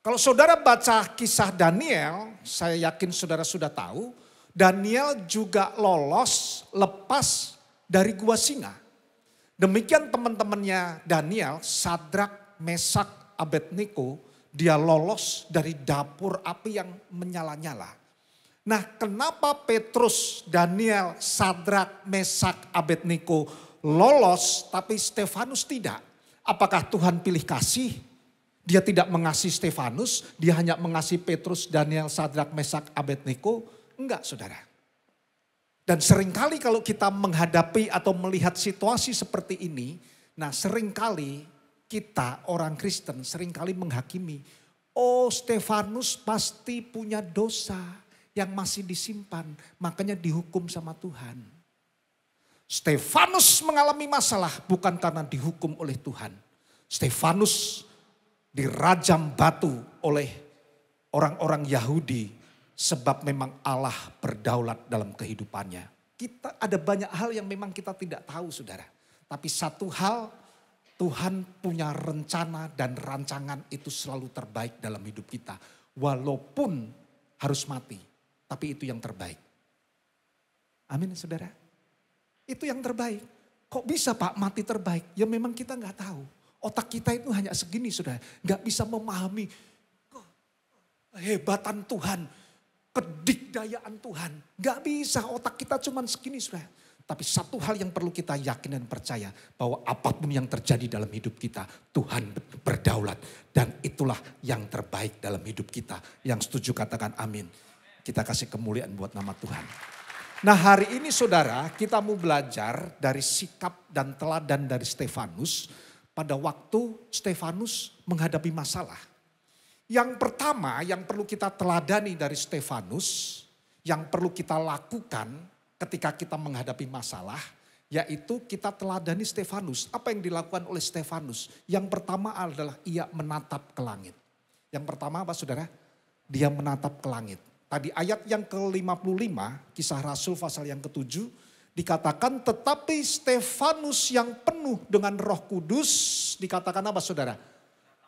Kalau saudara baca kisah Daniel, saya yakin saudara sudah tahu, Daniel juga lepas dari gua singa. Demikian teman-temannya Daniel, Sadrak, Mesak, Abednego, dia lolos dari dapur api yang menyala-nyala. Nah, kenapa Petrus, Daniel, Sadrak, Mesak, Abednego lolos tapi Stefanus tidak? Apakah Tuhan pilih kasih? Dia tidak mengasihi Stefanus, dia hanya mengasihi Petrus, Daniel, Sadrak, Mesak, Abednego? Enggak, saudara. Dan seringkali kalau kita menghadapi atau melihat situasi seperti ini, nah seringkali kita orang Kristen seringkali menghakimi, oh Stefanus pasti punya dosa yang masih disimpan, makanya dihukum sama Tuhan. Stefanus mengalami masalah bukan karena dihukum oleh Tuhan. Stefanus dirajam batu oleh orang-orang Yahudi sebab memang Allah berdaulat dalam kehidupannya. Kita ada banyak hal yang memang kita tidak tahu saudara. Tapi satu hal, Tuhan punya rencana dan rancangan itu selalu terbaik dalam hidup kita. Walaupun harus mati, tapi itu yang terbaik. Amin saudara. Itu yang terbaik. Kok bisa Pak mati terbaik? Ya memang kita nggak tahu. Otak kita itu hanya segini saudara. Nggak bisa memahami kehebatan Tuhan, kedikdayaan Tuhan. Nggak bisa, otak kita cuma segini saudara. Tapi satu hal yang perlu kita yakin dan percaya, bahwa apapun yang terjadi dalam hidup kita, Tuhan berdaulat. Dan itulah yang terbaik dalam hidup kita. Yang setuju katakan amin. Kita kasih kemuliaan buat nama Tuhan. Nah hari ini saudara, kita mau belajar dari sikap dan teladan dari Stefanus pada waktu Stefanus menghadapi masalah. Yang pertama yang perlu kita teladani dari Stefanus, yang perlu kita lakukan ketika kita menghadapi masalah, yaitu kita teladani Stefanus. Apa yang dilakukan oleh Stefanus? Yang pertama adalah ia menatap ke langit. Yang pertama apa saudara? Dia menatap ke langit. Tadi ayat yang ke-55, kisah Rasul pasal yang ke-7, dikatakan tetapi Stefanus yang penuh dengan Roh Kudus, dikatakan apa saudara?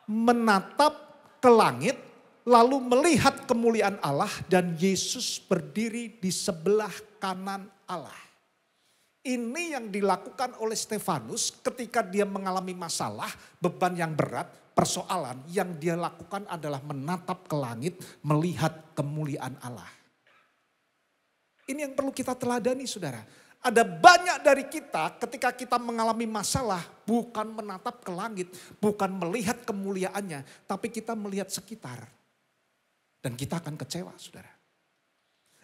Menatap ke langit, lalu melihat kemuliaan Allah dan Yesus berdiri di sebelah kanan Allah. Ini yang dilakukan oleh Stefanus ketika dia mengalami masalah, beban yang berat, persoalan. Yang dia lakukan adalah menatap ke langit, melihat kemuliaan Allah. Ini yang perlu kita teladani saudara. Ada banyak dari kita ketika kita mengalami masalah bukan menatap ke langit, bukan melihat kemuliaannya, tapi kita melihat sekitar. Dan kita akan kecewa saudara.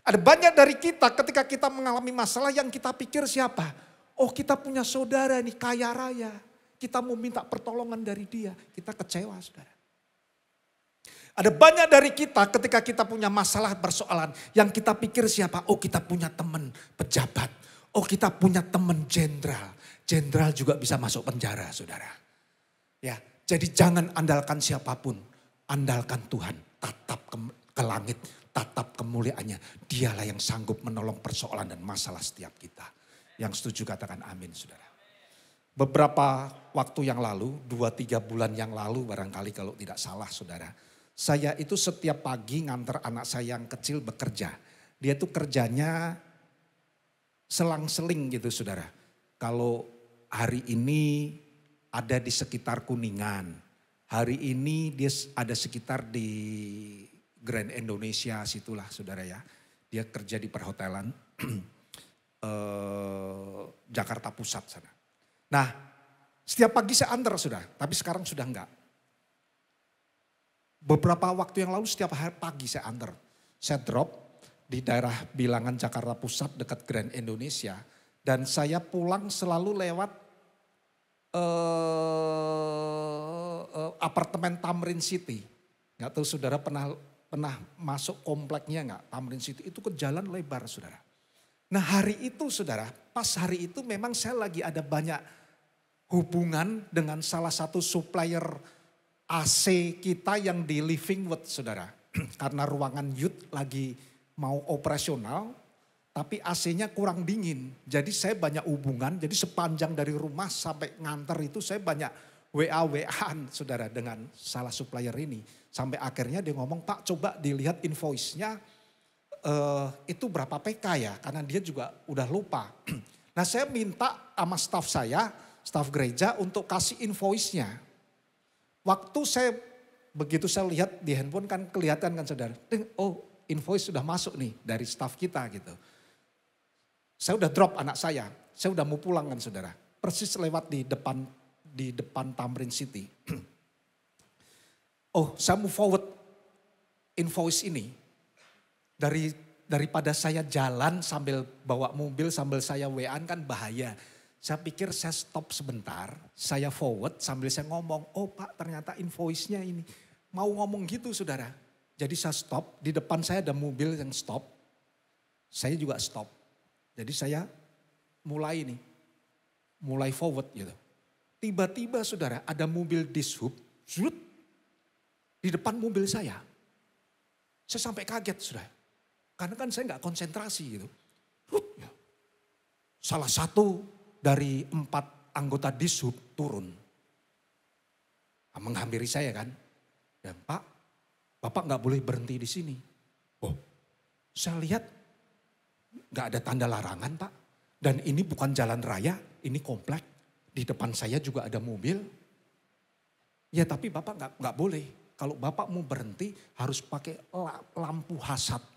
Ada banyak dari kita ketika kita mengalami masalah yang kita pikir siapa? Oh kita punya saudara nih kaya raya. Kita mau minta pertolongan dari dia. Kita kecewa saudara. Ada banyak dari kita ketika kita punya masalah persoalan yang kita pikir siapa? Oh kita punya teman pejabat. Oh kita punya teman jenderal. Jenderal juga bisa masuk penjara saudara. Ya, jadi jangan andalkan siapapun. Andalkan Tuhan. Tatap ke langit. Tatap kemuliaannya. Dialah yang sanggup menolong persoalan dan masalah setiap kita. Yang setuju katakan amin saudara. Beberapa waktu yang lalu, 2-3 bulan yang lalu barangkali kalau tidak salah saudara. Saya itu setiap pagi nganter anak saya yang kecil bekerja. Dia tuh kerjanya selang-seling gitu saudara. Kalau hari ini ada di sekitar Kuningan. Hari ini dia ada sekitar di Grand Indonesia situlah saudara ya. Dia kerja di perhotelan Jakarta Pusat sana. Nah setiap pagi saya antar saudara, tapi sekarang sudah enggak. Beberapa waktu yang lalu setiap hari pagi saya antar. Saya drop di daerah Bilangan Jakarta Pusat dekat Grand Indonesia. Dan saya pulang selalu lewat apartemen Tamrin City. Gak tahu saudara pernah masuk kompleknya gak? Tamrin City itu ke jalan lebar saudara. Nah hari itu saudara, pas hari itu memang saya lagi ada banyak hubungan dengan salah satu supplier AC kita yang di Livingwood saudara. Karena ruangan youth lagi mau operasional tapi AC-nya kurang dingin. Jadi saya banyak hubungan, jadi sepanjang dari rumah sampai nganter itu saya banyak WA-WA-an saudara dengan salah supplier ini. Sampai akhirnya dia ngomong, Pak coba dilihat invoice-nya itu berapa PK ya. Karena dia juga udah lupa. Nah saya minta sama staff saya, staff gereja untuk kasih invoice-nya. Waktu begitu saya lihat di handphone kan kelihatan kan saudara. Oh invoice sudah masuk nih dari staff kita gitu. Saya udah drop anak saya udah mau pulang kan saudara. Persis lewat di depan Tamrin City. Oh saya mau forward invoice ini. Daripada saya jalan sambil bawa mobil sambil saya WA-an kan bahaya. Saya pikir saya stop sebentar, saya forward sambil saya ngomong, oh Pak ternyata invoice-nya ini. Mau ngomong gitu saudara. Jadi saya stop, di depan saya ada mobil yang stop. Saya juga stop. Jadi saya mulai forward gitu. Tiba-tiba saudara ada mobil dishub, di depan mobil saya. Saya sampai kaget saudara. Karena kan saya nggak konsentrasi gitu. Salah satu dari 4 anggota dishub turun. Menghampiri saya kan. Dan Pak, Bapak nggak boleh berhenti di sini. Oh, saya lihat nggak ada tanda larangan Pak. Dan ini bukan jalan raya, ini komplek. Di depan saya juga ada mobil. Ya tapi Bapak nggak boleh. Kalau Bapak mau berhenti harus pakai lampu hasap.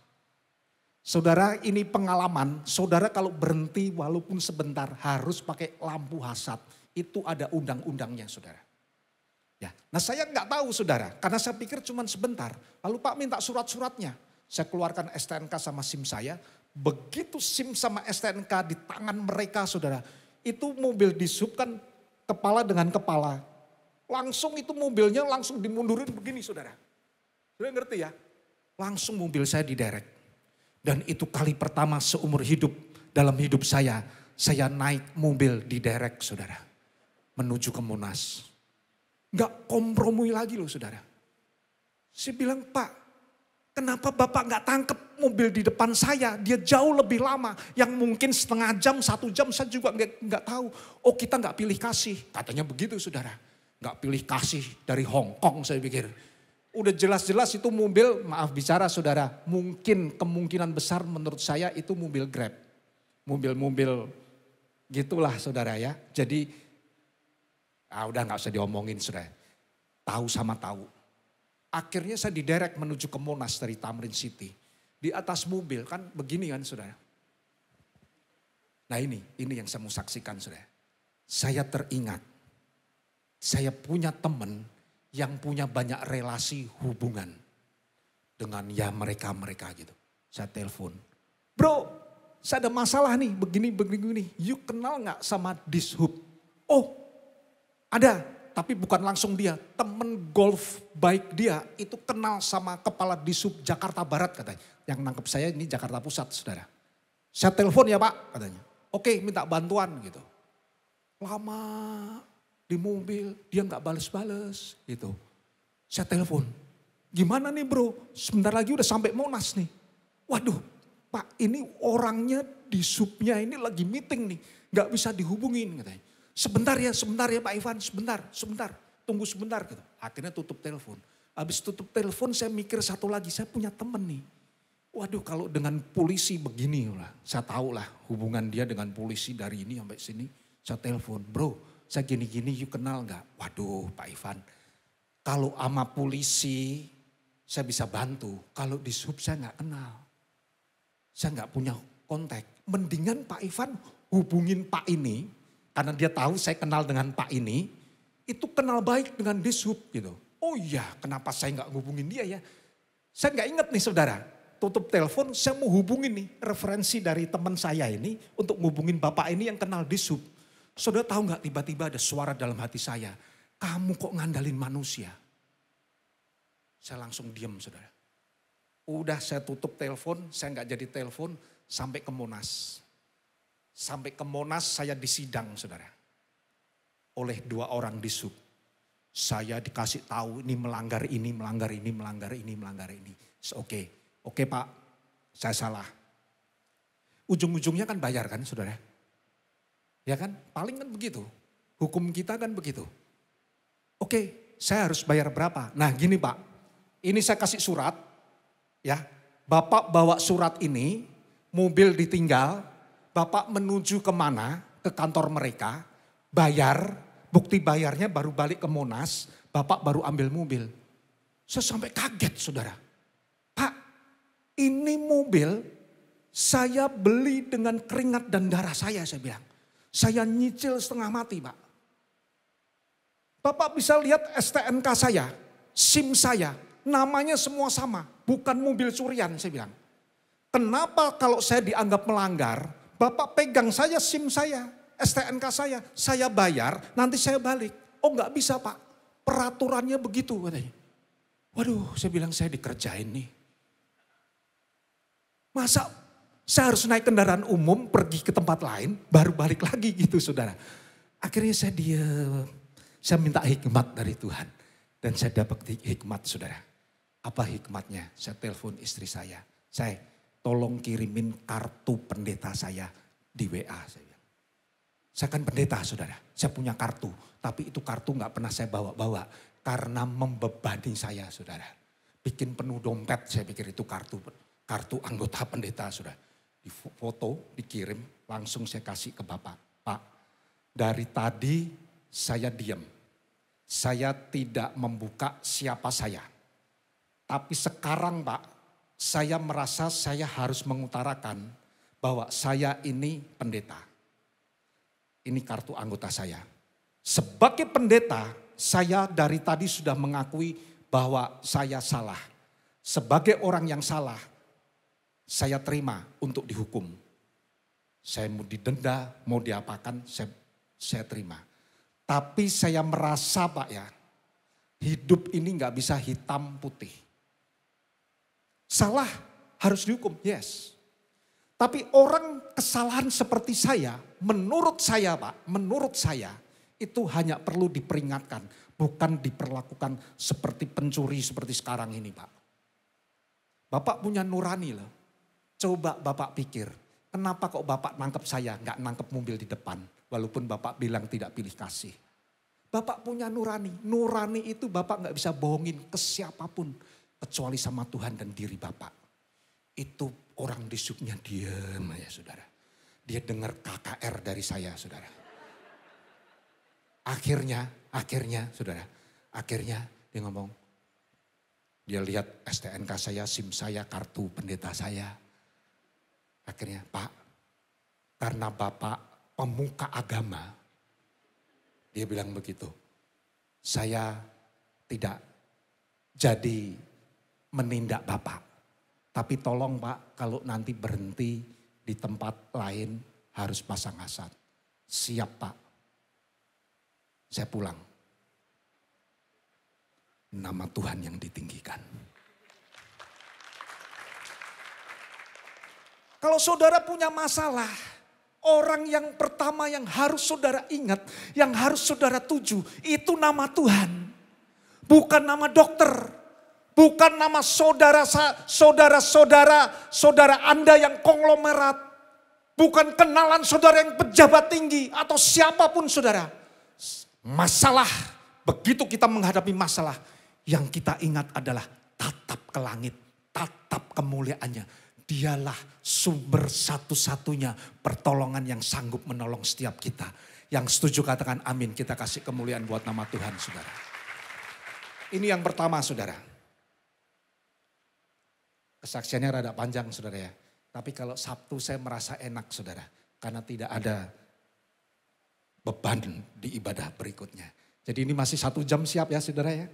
Saudara ini pengalaman, saudara kalau berhenti walaupun sebentar harus pakai lampu hasap. Itu ada undang-undangnya saudara. Ya, nah saya nggak tahu saudara, karena saya pikir cuma sebentar. Lalu Pak minta surat-suratnya. Saya keluarkan STNK sama SIM saya. Begitu SIM sama STNK di tangan mereka saudara. Itu mobil dishub kan kepala dengan kepala. Langsung itu mobilnya langsung dimundurin begini saudara. Saudara ngerti ya? Langsung mobil saya diderek. Dan itu kali pertama seumur hidup dalam hidup saya naik mobil diderek saudara. Menuju ke Monas. Gak kompromi lagi loh saudara. Saya bilang Pak, kenapa Bapak gak tangkep mobil di depan saya? Dia jauh lebih lama. Yang mungkin setengah jam, 1 jam saya juga gak tahu. Oh kita gak pilih kasih. Katanya begitu saudara. Gak pilih kasih dari Hong Kong saya pikir. Udah jelas-jelas itu mobil, maaf bicara saudara, mungkin kemungkinan besar menurut saya itu mobil Grab. Mobil-mobil gitulah saudara ya. Jadi udah gak usah diomongin saudara. Tahu sama tahu. Akhirnya saya diderek menuju ke Monas dari Tamrin City. Di atas mobil kan begini kan saudara. Nah ini yang saya mau saksikan saudara. Saya teringat, saya punya teman yang punya banyak relasi hubungan. dengan ya mereka gitu. Saya telepon, bro saya ada masalah nih begini. You kenal gak sama Dishub? Oh ada, tapi bukan langsung dia. Temen golf baik dia itu kenal sama kepala Dishub Jakarta Barat katanya. Yang nangkep saya ini Jakarta Pusat saudara. Saya telepon ya pak katanya. Oke minta bantuan gitu. Lama di mobil dia gak bales-bales gitu. Saya telepon. Gimana nih bro, sebentar lagi udah sampai Monas nih. Waduh, Pak ini orangnya di subnya ini lagi meeting nih. Gak bisa dihubungin katanya. Sebentar ya Pak Ivan, sebentar. Tunggu sebentar gitu. Akhirnya tutup telepon. Habis tutup telepon saya mikir satu lagi, saya punya temen nih. Waduh kalau dengan polisi begini lah. Saya tahu lah hubungan dia dengan polisi dari ini sampai sini. Saya telepon, bro saya gini-gini you kenal gak? Waduh Pak Ivan, kalau sama polisi saya bisa bantu. Kalau di sub saya gak kenal. Saya gak punya kontak. Mendingan Pak Ivan hubungin Pak ini. Karena dia tahu saya kenal dengan Pak ini. Itu kenal baik dengan Dishub gitu. Oh iya kenapa saya gak hubungin dia ya. Saya gak inget nih saudara. Tutup telepon saya mau hubungin nih. Referensi dari teman saya ini. Untuk hubungin Bapak ini yang kenal Dishub. Saudara tahu gak tiba-tiba ada suara dalam hati saya. Kamu kok ngandalin manusia. Saya langsung diam saudara. Udah saya tutup telepon, saya nggak jadi telepon sampai ke Monas. Sampai ke Monas saya disidang saudara. Oleh 2 orang Dishub. Saya dikasih tahu ini melanggar ini. Oke Pak, saya salah. Ujung-ujungnya kan bayar kan saudara. Ya kan, paling kan begitu. Hukum kita kan begitu. Oke, saya harus bayar berapa? Nah gini Pak, ini saya kasih surat. Ya, Bapak bawa surat ini, mobil ditinggal, Bapak menuju kemana? Ke kantor mereka, bayar, bukti bayarnya baru balik ke Monas, Bapak baru ambil mobil. Saya sampai kaget saudara. Pak, ini mobil saya beli dengan keringat dan darah saya bilang. Saya nyicil setengah mati Pak. Bapak bisa lihat STNK saya, SIM saya, namanya semua sama. Bukan mobil curian saya bilang. Kenapa kalau saya dianggap melanggar, Bapak pegang saya SIM saya, STNK saya bayar, nanti saya balik. Oh nggak bisa Pak, peraturannya begitu katanya. Waduh saya bilang saya dikerjain nih. Masa saya harus naik kendaraan umum, pergi ke tempat lain, baru balik lagi gitu saudara. Akhirnya saya diam, saya minta hikmat dari Tuhan. Dan saya dapat hikmat saudara. Apa hikmatnya? Saya telepon istri saya tolong kirimin kartu pendeta saya di WA. Saya kan pendeta saudara, saya punya kartu. Tapi itu kartu gak pernah saya bawa-bawa. Karena membebani saya saudara. Bikin penuh dompet, saya pikir itu kartu anggota pendeta saudara. Di foto, dikirim, langsung saya kasih ke Bapak. Pak, dari tadi saya diam. Saya tidak membuka siapa saya. Tapi sekarang Pak, saya merasa saya harus mengutarakan bahwa saya ini pendeta. Ini kartu anggota saya. Sebagai pendeta, saya dari tadi sudah mengakui bahwa saya salah. Sebagai orang yang salah, saya terima untuk dihukum. Saya mau didenda, mau diapakan, saya terima. Tapi saya merasa Pak ya, hidup ini gak bisa hitam putih. Salah harus dihukum, yes. Tapi orang kesalahan seperti saya, menurut saya Pak, menurut saya itu hanya perlu diperingatkan. Bukan diperlakukan seperti pencuri seperti sekarang ini Pak. Bapak punya nurani loh. Coba Bapak pikir, kenapa kok Bapak nangkep saya, gak nangkep mobil di depan. Walaupun Bapak bilang tidak pilih kasih. Bapak punya nurani. Nurani itu Bapak gak bisa bohongin ke siapapun. Kecuali sama Tuhan dan diri Bapak. Itu orang di subnya diam ya saudara. Dia dengar KKR dari saya saudara. Akhirnya saudara. Akhirnya dia ngomong. Dia lihat STNK saya, SIM saya, kartu pendeta saya. Akhirnya Pak, karena Bapak pemuka agama. Dia bilang begitu. Saya tidak jadi menindak Bapak. Tapi tolong Pak, kalau nanti berhenti di tempat lain harus pasang hasad. Siap Pak, saya pulang. Nama Tuhan yang ditinggikan. Kalau saudara punya masalah, orang yang pertama yang harus saudara ingat, yang harus saudara tuju, itu nama Tuhan. Bukan nama dokter, bukan nama saudara Anda yang konglomerat, bukan kenalan saudara yang pejabat tinggi atau siapapun saudara. Masalah, begitu kita menghadapi masalah, yang kita ingat adalah tatap ke langit, tatap kemuliaannya. Dialah sumber satu-satunya pertolongan yang sanggup menolong setiap kita. Yang setuju katakan amin, kita kasih kemuliaan buat nama Tuhan saudara. Ini yang pertama saudara. Kesaksiannya rada panjang saudara ya. Tapi kalau Sabtu saya merasa enak saudara. Karena tidak ada beban di ibadah berikutnya. Jadi ini masih 1 jam siap ya saudara ya.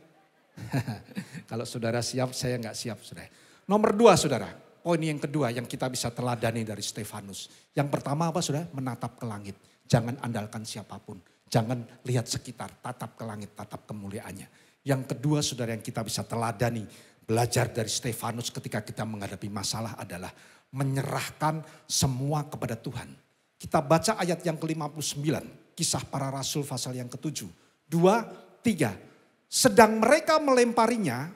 Kalau saudara siap, saya nggak siap saudara. Nomor 2 saudara. Poin yang kedua yang kita bisa teladani dari Stefanus. Yang pertama apa saudara? Menatap ke langit. Jangan andalkan siapapun. Jangan lihat sekitar. Tatap ke langit, tatap kemuliaannya. Yang kedua saudara yang kita bisa teladani. Belajar dari Stefanus ketika kita menghadapi masalah adalah menyerahkan semua kepada Tuhan. Kita baca ayat yang ke-59. Kisah para Rasul pasal yang ke-7. 2, 3. Sedang mereka melemparinya,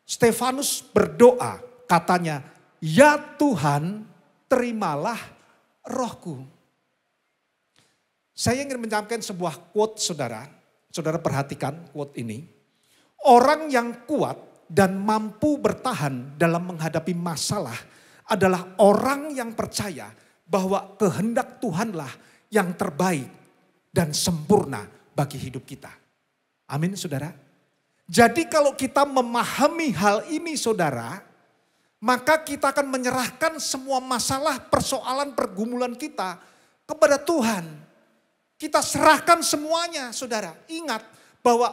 Stefanus berdoa, katanya, "Ya Tuhan, terimalah rohku." Saya ingin menyampaikan sebuah quote saudara. Saudara perhatikan quote ini. Orang yang kuat dan mampu bertahan dalam menghadapi masalah adalah orang yang percaya bahwa kehendak Tuhanlah yang terbaik dan sempurna bagi hidup kita. Amin saudara. Jadi kalau kita memahami hal ini saudara, maka kita akan menyerahkan semua masalah, persoalan, pergumulan kita kepada Tuhan. Kita serahkan semuanya saudara. Ingat bahwa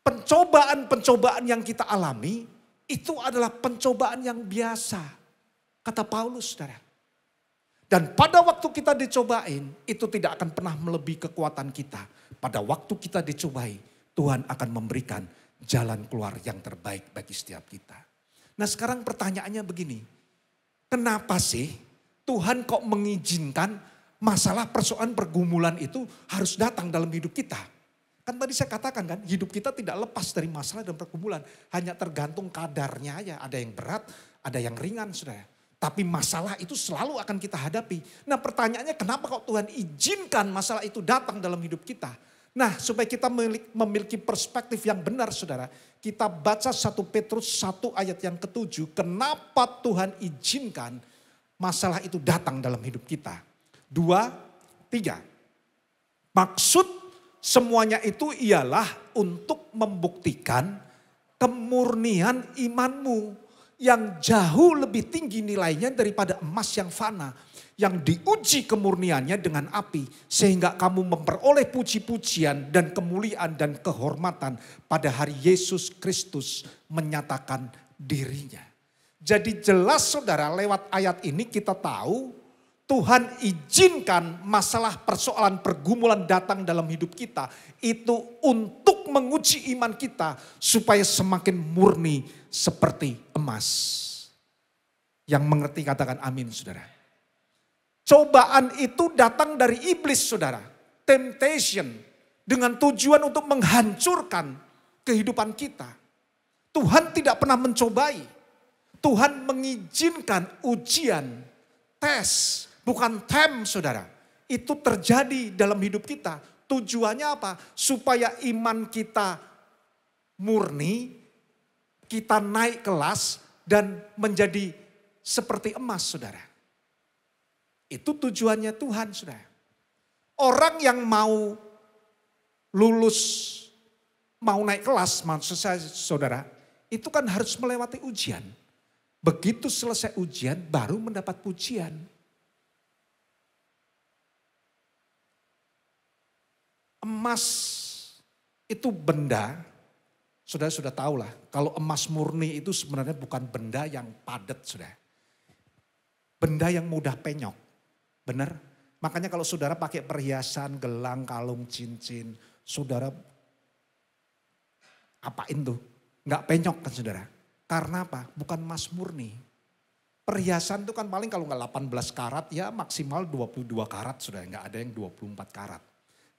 pencobaan-pencobaan yang kita alami itu adalah pencobaan yang biasa. Kata Paulus saudara. Dan pada waktu kita dicobain itu tidak akan pernah melebihi kekuatan kita. Pada waktu kita dicobai Tuhan akan memberikan jalan keluar yang terbaik bagi setiap kita. Nah sekarang pertanyaannya begini. Kenapa sih Tuhan kok mengizinkan masalah persoalan pergumulan itu harus datang dalam hidup kita? Kan tadi saya katakan kan hidup kita tidak lepas dari masalah dan pergumulan. Hanya tergantung kadarnya aja. Ada yang berat, ada yang ringan saudara. Tapi masalah itu selalu akan kita hadapi. Nah pertanyaannya kenapa kok Tuhan izinkan masalah itu datang dalam hidup kita? Nah supaya kita memiliki perspektif yang benar saudara. Kita baca 1 Petrus 1 ayat yang ke-7. Kenapa Tuhan izinkan masalah itu datang dalam hidup kita? 2, 3. Maksud semuanya itu ialah untuk membuktikan kemurnian imanmu yang jauh lebih tinggi nilainya daripada emas yang fana. Yang diuji kemurniannya dengan api sehingga kamu memperoleh puji-pujian dan kemuliaan dan kehormatan pada hari Yesus Kristus menyatakan dirinya. Jadi jelas saudara lewat ayat ini kita tahu Tuhan izinkan masalah persoalan pergumulan datang dalam hidup kita. Itu untuk menguji iman kita supaya semakin murni seperti emas. Yang mengerti katakan amin saudara. Cobaan itu datang dari iblis saudara. Temptation dengan tujuan untuk menghancurkan kehidupan kita. Tuhan tidak pernah mencobai. Tuhan mengizinkan ujian, tes, bukan tem saudara. Itu terjadi dalam hidup kita. Tujuannya apa? Supaya iman kita murni, kita naik kelas dan menjadi seperti emas saudara. Itu tujuannya Tuhan saudara. Orang yang mau lulus, mau naik kelas maksud saya saudara. Itu kan harus melewati ujian. Begitu selesai ujian baru mendapat pujian. Emas itu benda Saudara sudah tahu lah, kalau emas murni itu sebenarnya bukan benda yang padat, saudara. Benda yang mudah penyok, benar? Makanya kalau saudara pakai perhiasan, gelang, kalung, cincin, saudara apain tuh? Nggak penyok kan saudara. Karena apa? Bukan emas murni. Perhiasan itu kan paling kalau nggak 18 karat ya maksimal 22 karat saudara. Nggak ada yang 24 karat.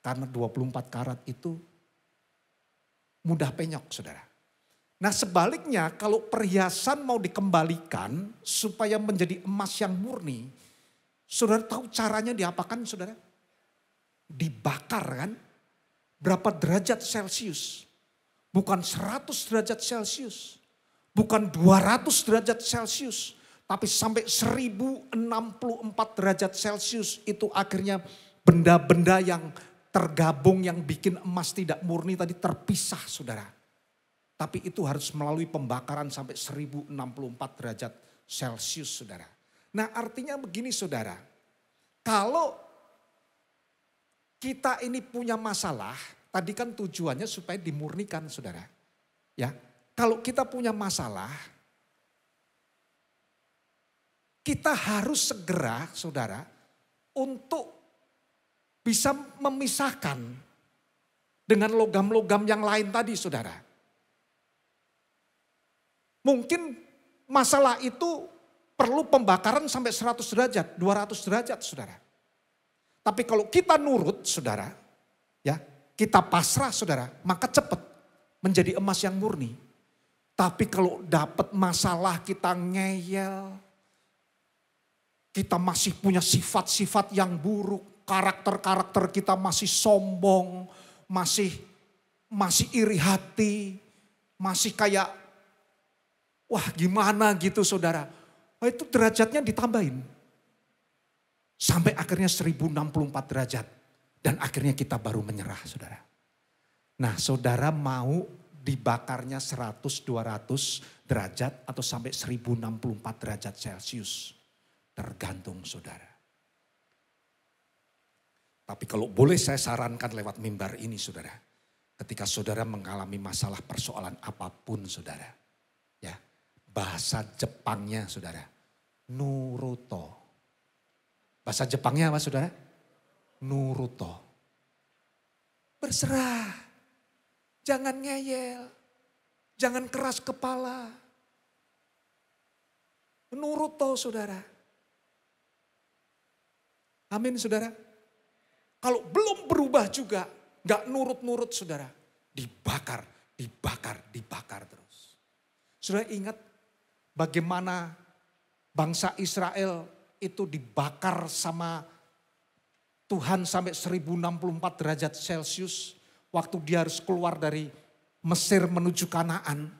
Karena 24 karat itu mudah penyok saudara. Nah sebaliknya kalau perhiasan mau dikembalikan supaya menjadi emas yang murni. Saudara tahu caranya diapakan saudara? Dibakar kan? Berapa derajat Celcius? Bukan 100 derajat Celcius. Bukan 200 derajat Celcius. Tapi sampai 1064 derajat Celcius itu akhirnya benda-benda yang tergabung yang bikin emas tidak murni tadi terpisah saudara. Tapi itu harus melalui pembakaran sampai 1064 derajat Celcius saudara. Nah artinya begini saudara, kalau kita ini punya masalah, tadi kan tujuannya supaya dimurnikan saudara. Ya, kalau kita punya masalah, kita harus segera saudara untuk bisa memisahkan dengan logam-logam yang lain tadi saudara. Mungkin masalah itu perlu pembakaran sampai 100 derajat, 200 derajat saudara. Tapi kalau kita nurut saudara, ya kita pasrah saudara, maka cepat menjadi emas yang murni. Tapi kalau dapat masalah kita ngeyel, kita masih punya sifat-sifat yang buruk, karakter-karakter kita masih sombong, masih iri hati, masih kayak wah gimana gitu saudara. Oh, itu derajatnya ditambahin. Sampai akhirnya 1064 derajat. Dan akhirnya kita baru menyerah saudara. Nah saudara mau dibakarnya 100-200 derajat atau sampai 1064 derajat Celcius. Tergantung saudara. Tapi kalau boleh saya sarankan lewat mimbar ini saudara. Ketika saudara mengalami masalah persoalan apapun saudara. Ya, bahasa Jepangnya saudara. Nuruto. Bahasa Jepangnya apa saudara? Nuruto. Berserah. Jangan ngeyel. Jangan keras kepala. Nuruto saudara. Amin saudara. Kalau belum berubah juga. Gak nurut-nurut saudara. Dibakar, dibakar, dibakar terus. Saudara ingat bagaimana bangsa Israel itu dibakar sama Tuhan sampai 1064 derajat Celcius. Waktu dia harus keluar dari Mesir menuju Kanaan.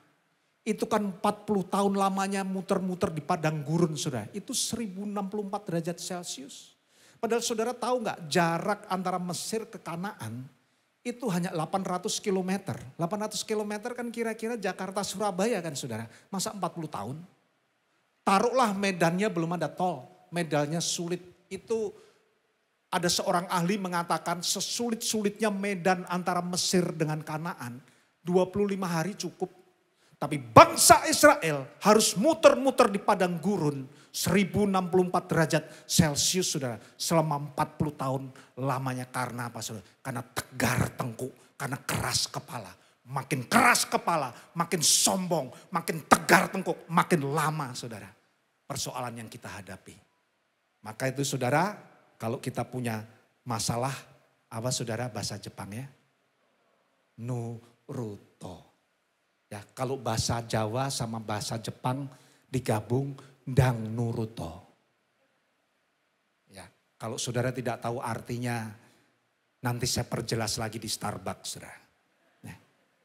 Itu kan 40 tahun lamanya muter-muter di padang gurun saudara. Itu 1064 derajat Celcius. Padahal saudara tahu nggak jarak antara Mesir ke Kanaan itu hanya 800 km. 800 km kan kira-kira Jakarta Surabaya kan saudara. Masa 40 tahun? Taruhlah medannya belum ada tol. Medannya sulit. Itu ada seorang ahli mengatakan sesulit-sulitnya medan antara Mesir dengan Kanaan. 25 hari cukup. Tapi bangsa Israel harus muter-muter di padang gurun 1064 derajat Celcius saudara. Selama 40 tahun lamanya karena apa saudara? Karena tegar tengkuk, karena keras kepala. Makin keras kepala, makin sombong, makin tegar tengkuk, makin lama saudara. Persoalan yang kita hadapi. Maka itu saudara kalau kita punya masalah apa saudara bahasa Jepangnya? Nuruto. Ya, kalau bahasa Jawa sama bahasa Jepang digabung ndang nuruto. Ya, kalau saudara tidak tahu artinya nanti saya perjelas lagi di Starbucks saudara. Nah,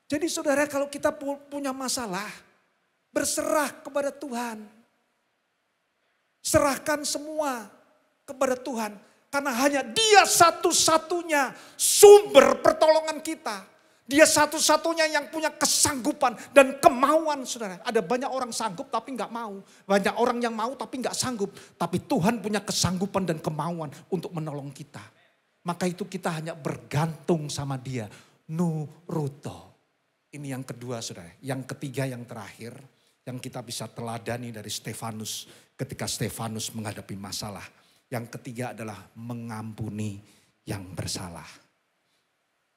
jadi saudara kalau kita punya masalah berserah kepada Tuhan. Serahkan semua kepada Tuhan. Karena hanya Dia satu-satunya sumber pertolongan kita. Dia satu-satunya yang punya kesanggupan dan kemauan saudara. Ada banyak orang sanggup tapi nggak mau. Banyak orang yang mau tapi nggak sanggup. Tapi Tuhan punya kesanggupan dan kemauan untuk menolong kita. Maka itu kita hanya bergantung sama Dia. Nuruto. Ini yang kedua saudara. Yang ketiga yang terakhir yang kita bisa teladani dari Stefanus ketika Stefanus menghadapi masalah. Yang ketiga adalah mengampuni yang bersalah.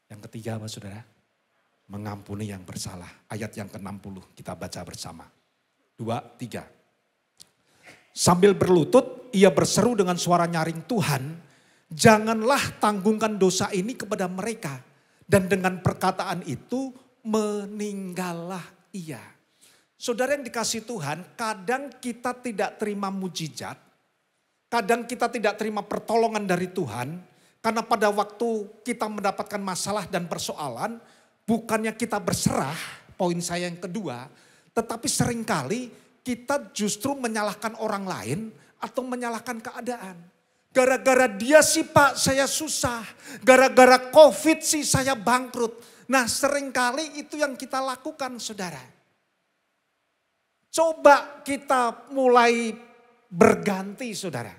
Yang ketiga apa saudara? Mengampuni yang bersalah. Ayat yang ke-60 kita baca bersama. 2, 3. Sambil berlutut ia berseru dengan suara nyaring, Tuhan janganlah tanggungkan dosa ini kepada mereka. Dan dengan perkataan itu meninggallah ia. Saudara yang dikasih Tuhan, kadang kita tidak terima mujizat, kadang kita tidak terima pertolongan dari Tuhan, karena pada waktu kita mendapatkan masalah dan persoalan, bukannya kita berserah, poin saya yang kedua, tetapi seringkali kita justru menyalahkan orang lain atau menyalahkan keadaan. Gara-gara dia sih Pak saya susah, gara-gara COVID sih saya bangkrut. Nah seringkali itu yang kita lakukan saudara. Coba kita mulai berganti saudara.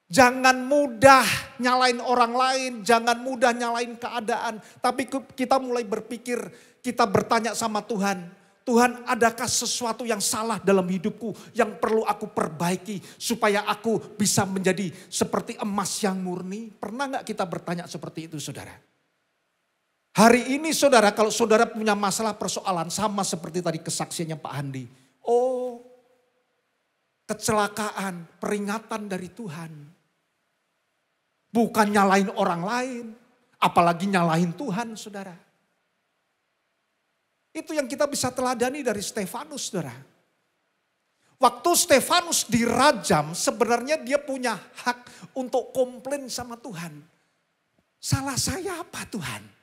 Jangan mudah nyalain orang lain, jangan mudah nyalain keadaan. Tapi kita mulai berpikir, kita bertanya sama Tuhan. Tuhan adakah sesuatu yang salah dalam hidupku yang perlu aku perbaiki supaya aku bisa menjadi seperti emas yang murni? Pernah gak kita bertanya seperti itu saudara? Hari ini saudara kalau saudara punya masalah persoalan sama seperti tadi kesaksiannya Pak Handi. Oh, kecelakaan, peringatan dari Tuhan. Bukan nyalain orang lain, apalagi nyalain Tuhan, saudara. Itu yang kita bisa teladani dari Stefanus, saudara. Waktu Stefanus dirajam, sebenarnya dia punya hak untuk komplain sama Tuhan. Salah saya apa Tuhan?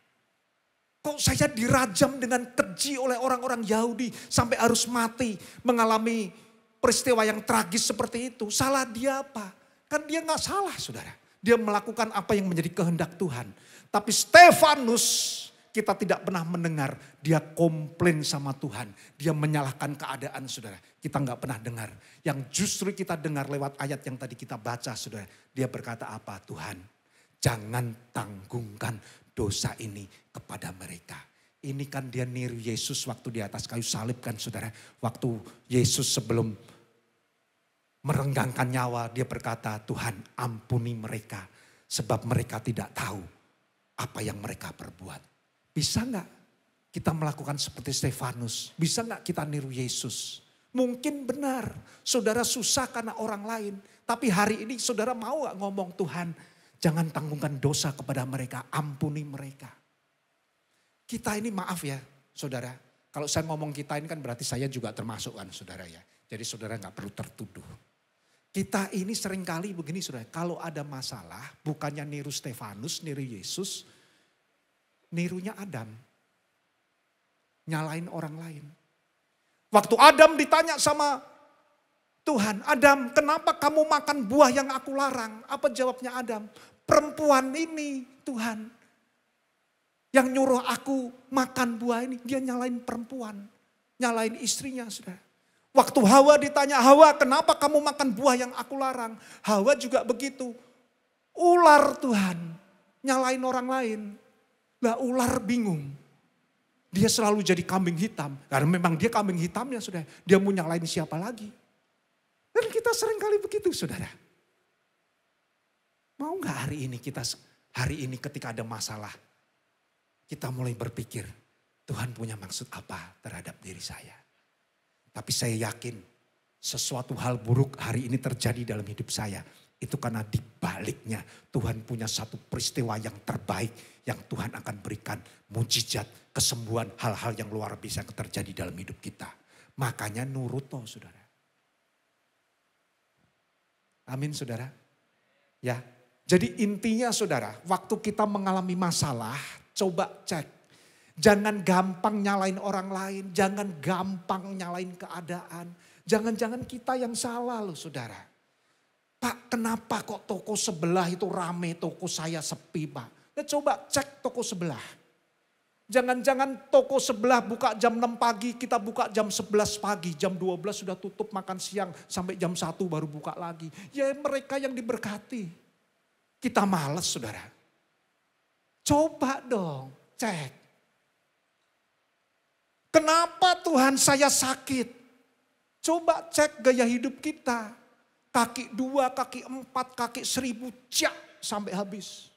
Kok saya dirajam dengan keji oleh orang-orang Yahudi sampai harus mati, mengalami peristiwa yang tragis seperti itu. Salah dia apa? Kan dia gak salah saudara. Dia melakukan apa yang menjadi kehendak Tuhan. Tapi Stefanus kita tidak pernah mendengar dia komplain sama Tuhan. Dia menyalahkan keadaan saudara. Kita gak pernah dengar. Yang justru kita dengar lewat ayat yang tadi kita baca saudara. Dia berkata apa? Tuhan jangan tanggungkan dosa ini kepada mereka. Ini kan dia niru Yesus waktu di atas kayu salib kan saudara. Waktu Yesus sebelum merenggangkan nyawa dia berkata Tuhan ampuni mereka. Sebab mereka tidak tahu apa yang mereka perbuat. Bisa gak kita melakukan seperti Stefanus? Bisa gak kita niru Yesus? Mungkin benar saudara susah karena orang lain. Tapi hari ini saudara mau gak ngomong Tuhan jangan tanggungkan dosa kepada mereka, ampuni mereka. Kita ini maaf ya saudara, kalau saya ngomong kita ini kan berarti saya juga termasuk kan saudara ya. Jadi saudara gak perlu tertuduh. Kita ini seringkali begini saudara, kalau ada masalah bukannya niru Stefanus, niru Yesus, nirunya Adam. Nyalain orang lain. Waktu Adam ditanya sama Tuhan, Adam kenapa kamu makan buah yang aku larang? Apa jawabnya Adam? Perempuan ini Tuhan yang nyuruh aku makan buah ini. Dia nyalain perempuan, nyalain istrinya saudara. Waktu Hawa ditanya, Hawa kenapa kamu makan buah yang aku larang? Hawa juga begitu. Ular Tuhan, nyalain orang lain. Lah ular bingung. Dia selalu jadi kambing hitam. Karena memang dia kambing hitamnya saudara. Dia mau nyalain siapa lagi? Dan kita seringkali begitu saudara. Mau gak hari ini ketika ada masalah. Kita mulai berpikir Tuhan punya maksud apa terhadap diri saya. Tapi saya yakin sesuatu hal buruk hari ini terjadi dalam hidup saya. Itu karena di baliknya Tuhan punya satu peristiwa yang terbaik. Yang Tuhan akan berikan mujizat, kesembuhan, hal-hal yang luar biasa yang terjadi dalam hidup kita. Makanya nurut toh saudara. Amin saudara. Ya, jadi intinya saudara, waktu kita mengalami masalah, coba cek. Jangan gampang nyalain orang lain, jangan gampang nyalain keadaan. Jangan-jangan kita yang salah loh saudara. Pak kenapa kok toko sebelah itu rame, toko saya sepi Pak. Ya coba cek toko sebelah. Jangan-jangan toko sebelah buka jam 6 pagi, kita buka jam 11 pagi, jam 12 sudah tutup makan siang, sampai jam 1 baru buka lagi. Ya mereka yang diberkati. Kita malas saudara. Coba dong cek. Kenapa Tuhan saya sakit? Coba cek gaya hidup kita. Kaki 2, kaki 4, kaki 1000, jak sampai habis.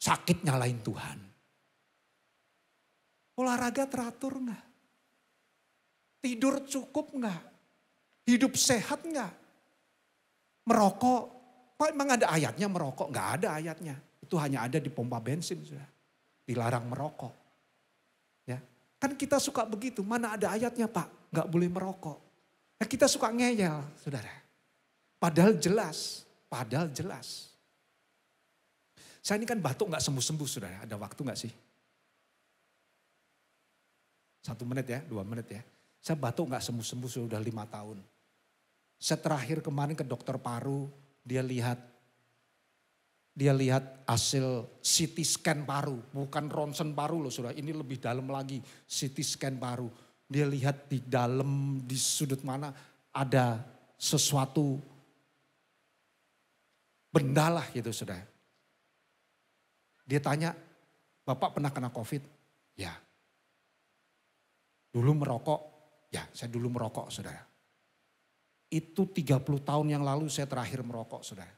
Sakit nyalain Tuhan. Olahraga teratur enggak? Tidur cukup enggak? Hidup sehat enggak? Merokok, kok emang ada ayatnya merokok? Enggak ada ayatnya. Itu hanya ada di pompa bensin. Sudah. Dilarang merokok. Ya, kan kita suka begitu, mana ada ayatnya Pak? Enggak boleh merokok. Nah, kita suka ngeyel, saudara. Padahal jelas, Saya ini kan batuk enggak sembuh-sembuh, saudara. Ada waktu enggak sih? 1 menit ya, 2 menit ya. Saya batuk enggak sembuh-sembuh sudah 5 tahun. Saya terakhir kemarin ke dokter paru, dia lihat hasil CT scan paru, bukan ronsen paru loh saudara, ini lebih dalam lagi, CT scan paru. Dia lihat di dalam, di sudut mana ada sesuatu benda lah gitu saudara. Dia tanya, Bapak pernah kena COVID? Ya. Dulu merokok? Ya, saya dulu merokok saudara. Itu 30 tahun yang lalu saya terakhir merokok saudara.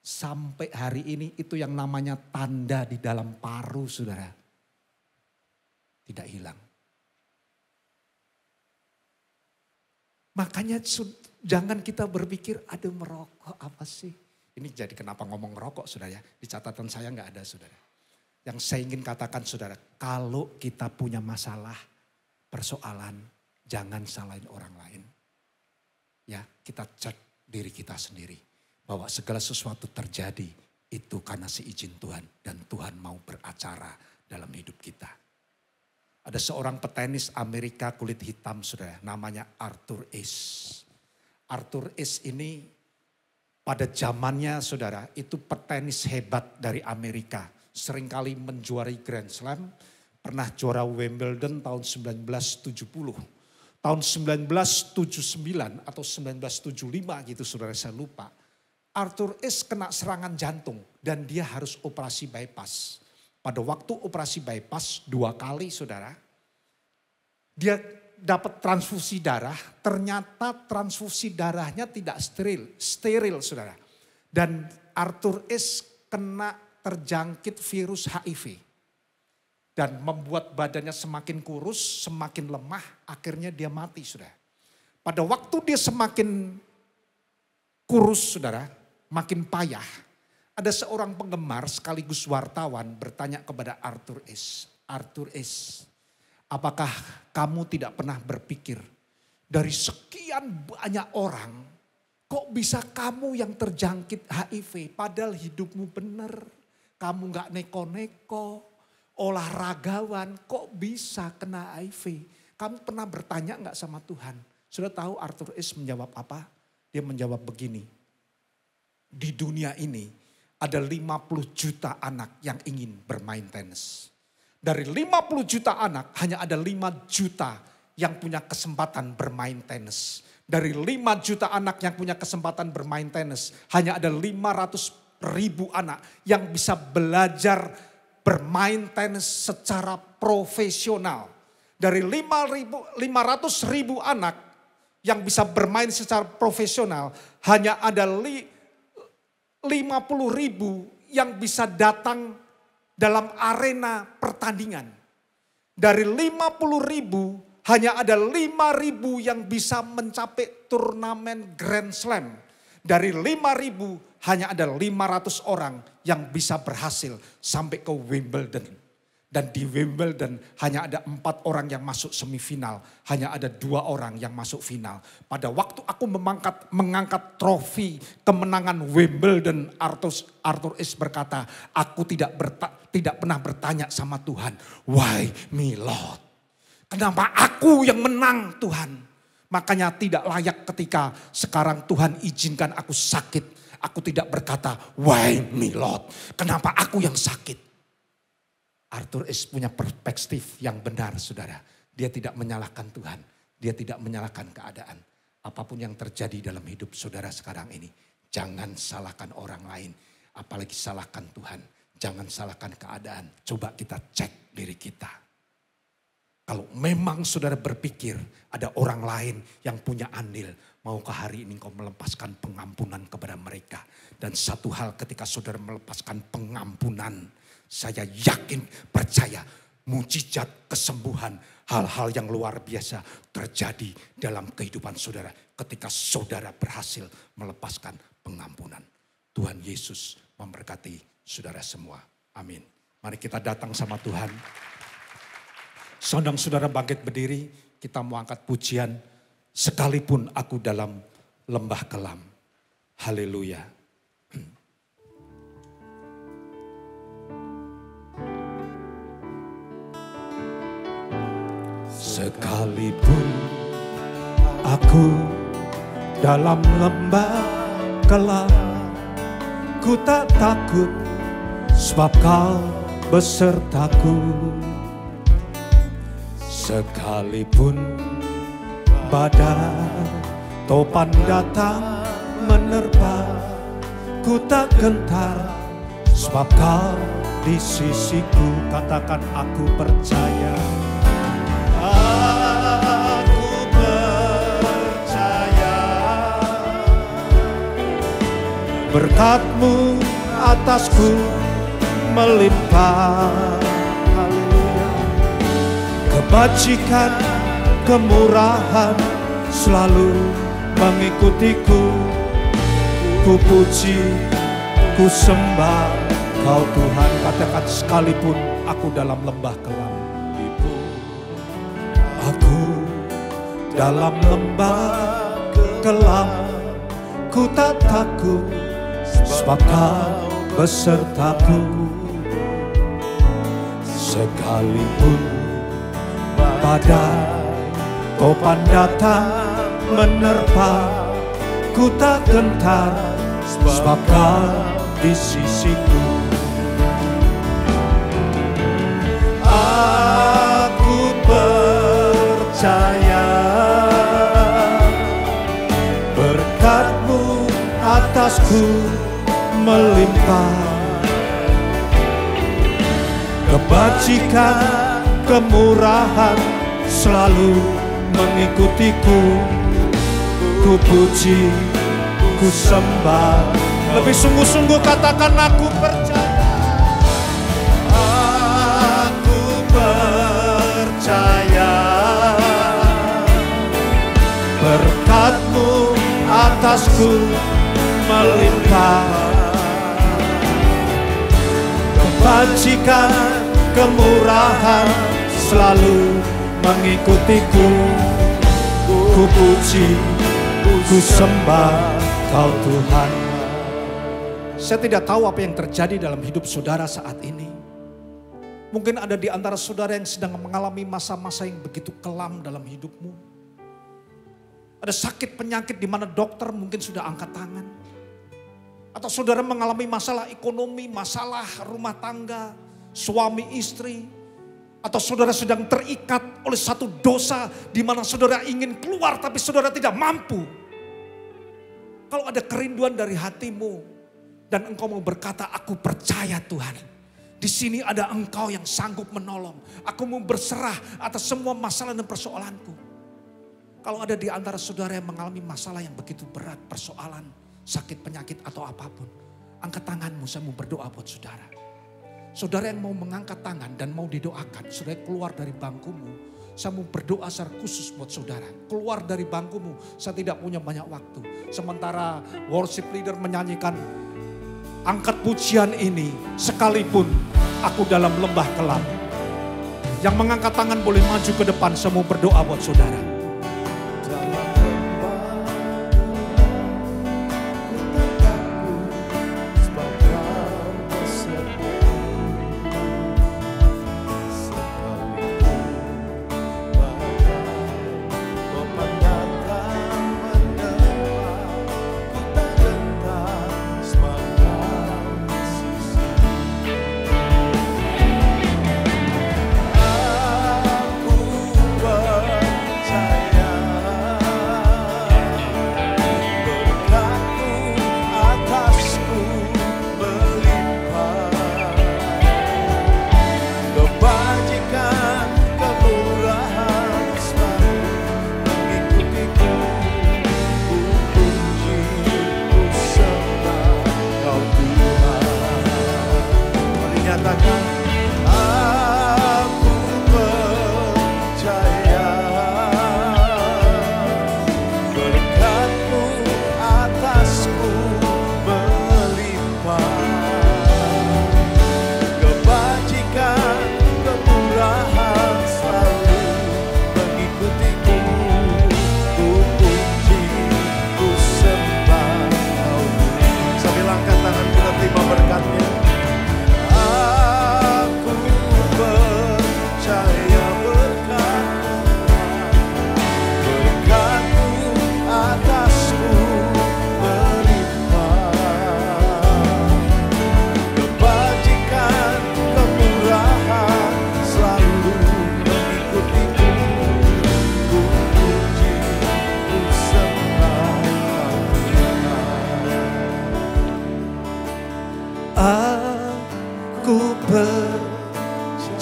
Sampai hari ini itu yang namanya tanda di dalam paru saudara. Tidak hilang. Makanya jangan kita berpikir ada merokok apa sih. Ini jadi kenapa ngomong ngerokok saudara ya. Di catatan saya nggak ada saudara. Yang saya ingin katakan saudara. Kalau kita punya masalah, persoalan, jangan salahin orang lain. Ya, kita cek diri kita sendiri. Bahwa segala sesuatu terjadi itu karena seizin Tuhan. Dan Tuhan mau beracara dalam hidup kita. Ada seorang petenis Amerika kulit hitam saudara. Namanya Arthur Ashe. Arthur Ashe ini pada zamannya saudara itu petenis hebat dari Amerika. Seringkali menjuarai Grand Slam. Pernah juara Wimbledon tahun 1970. Tahun 1979 atau 1975 gitu saudara saya lupa. Arthur Ashe kena serangan jantung dan dia harus operasi bypass. Pada waktu operasi bypass 2 kali saudara. Dia dapat transfusi darah, ternyata transfusi darahnya tidak steril saudara. Dan Arthur Ashe kena terjangkit virus HIV. Dan membuat badannya semakin kurus, semakin lemah, akhirnya dia mati saudara. Pada waktu dia semakin kurus saudara, makin payah. Ada seorang penggemar sekaligus wartawan bertanya kepada Arthur Ashe. Arthur Ashe, apakah kamu tidak pernah berpikir dari sekian banyak orang, kok bisa kamu yang terjangkit HIV padahal hidupmu benar. Kamu gak neko-neko. Olahragawan kok bisa kena HIV? Kamu pernah bertanya enggak sama Tuhan? Sudah tahu Arthur Ashe menjawab apa? Dia menjawab begini. Di dunia ini ada 50 juta anak yang ingin bermain tenis. Dari 50 juta anak hanya ada 5 juta yang punya kesempatan bermain tenis. Dari 5 juta anak yang punya kesempatan bermain tenis hanya ada 500.000 anak yang bisa belajar bermain tenis secara profesional. Dari 500.000 anak yang bisa bermain secara profesional, hanya ada 50.000 yang bisa datang dalam arena pertandingan. Dari 50.000 hanya ada 5.000 yang bisa mencapai turnamen Grand Slam. Dari 5.000 hanya ada 500 orang yang bisa berhasil sampai ke Wimbledon. Dan di Wimbledon hanya ada 4 orang yang masuk semifinal. Hanya ada 2 orang yang masuk final. Pada waktu aku mengangkat trofi kemenangan Wimbledon, Arthur Ashe berkata, aku tidak pernah bertanya sama Tuhan, why me Lord? Kenapa aku yang menang Tuhan? Makanya tidak layak ketika sekarang Tuhan izinkan aku sakit. Aku tidak berkata, why me Lord? Kenapa aku yang sakit? Arthur Ashe punya perspektif yang benar saudara. Dia tidak menyalahkan Tuhan. Dia tidak menyalahkan keadaan. Apapun yang terjadi dalam hidup saudara sekarang ini. Jangan salahkan orang lain. Apalagi salahkan Tuhan. Jangan salahkan keadaan. Coba kita cek diri kita. Kalau memang saudara berpikir ada orang lain yang punya andil, maukah hari ini engkau melepaskan pengampunan kepada mereka? Dan satu hal, ketika saudara melepaskan pengampunan, saya yakin, percaya, mujizat, kesembuhan, hal-hal yang luar biasa terjadi dalam kehidupan saudara ketika saudara berhasil melepaskan pengampunan. Tuhan Yesus memberkati saudara semua. Amin. Mari kita datang sama Tuhan. Sedang saudara bangkit berdiri, kita mau angkat pujian. Sekalipun aku dalam lembah kelam. Haleluya. Sekalipun aku dalam lembah kelam, ku tak takut sebab kau besertaku. Sekalipun badai topan datang menerpa, ku tak gentar sebab kau di sisiku. Katakan aku percaya. Aku percaya berkat-Mu atasku melimpah. Kebajikan, kemurahan selalu mengikutiku. Ku puji, ku sembah Kau Tuhan. Katakan, sekalipun aku dalam lembah kelam. Aku dalam lembah kelam, ku tak takut sebab Kau besertaku. Sekalipun badai topan datang menerpa, ku tak gentar sebab Kau di sisiku. Aku percaya berkat-Mu atasku melimpah. Kebajikan, kemurahan selalu mengikutiku. Ku puji, ku sembah. Lebih sungguh-sungguh katakan, aku percaya. Aku percaya berkat-Mu atasku melimpah. Kebajikan, kemurahan selalu mengikutiku. Ku puji, ku sembah Kau Tuhan. Saya tidak tahu apa yang terjadi dalam hidup saudara saat ini. Mungkin ada di antara saudara yang sedang mengalami masa-masa yang begitu kelam dalam hidupmu. Ada sakit penyakit di mana dokter mungkin sudah angkat tangan. Atau saudara mengalami masalah ekonomi, masalah rumah tangga, suami istri. Atau saudara sedang terikat oleh satu dosa di mana saudara ingin keluar tapi saudara tidak mampu. Kalau ada kerinduan dari hatimu dan engkau mau berkata, aku percaya Tuhan. Di sini ada Engkau yang sanggup menolong. Aku mau berserah atas semua masalah dan persoalanku. Kalau ada di antara saudara yang mengalami masalah yang begitu berat, persoalan, sakit, penyakit atau apapun. Angkat tanganmu, saya mau berdoa buat saudara. Saudara yang mau mengangkat tangan dan mau didoakan, saudara keluar dari bangkumu. Saya mau berdoa secara khusus buat saudara. Keluar dari bangkumu, saya tidak punya banyak waktu. Sementara worship leader menyanyikan, angkat pujian ini sekalipun aku dalam lembah kelam. Yang mengangkat tangan boleh maju ke depan, saya mau berdoa buat saudara.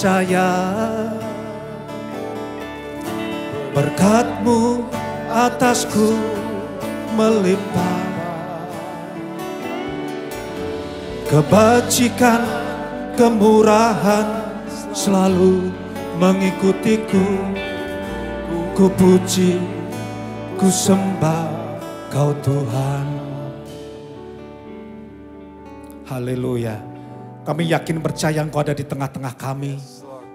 percaya berkat-Mu atasku melimpah. Kebajikan, kemurahan selalu mengikutiku. Ku puji, ku sembah Kau Tuhan. Haleluya. Kami yakin percaya Engkau ada di tengah-tengah kami.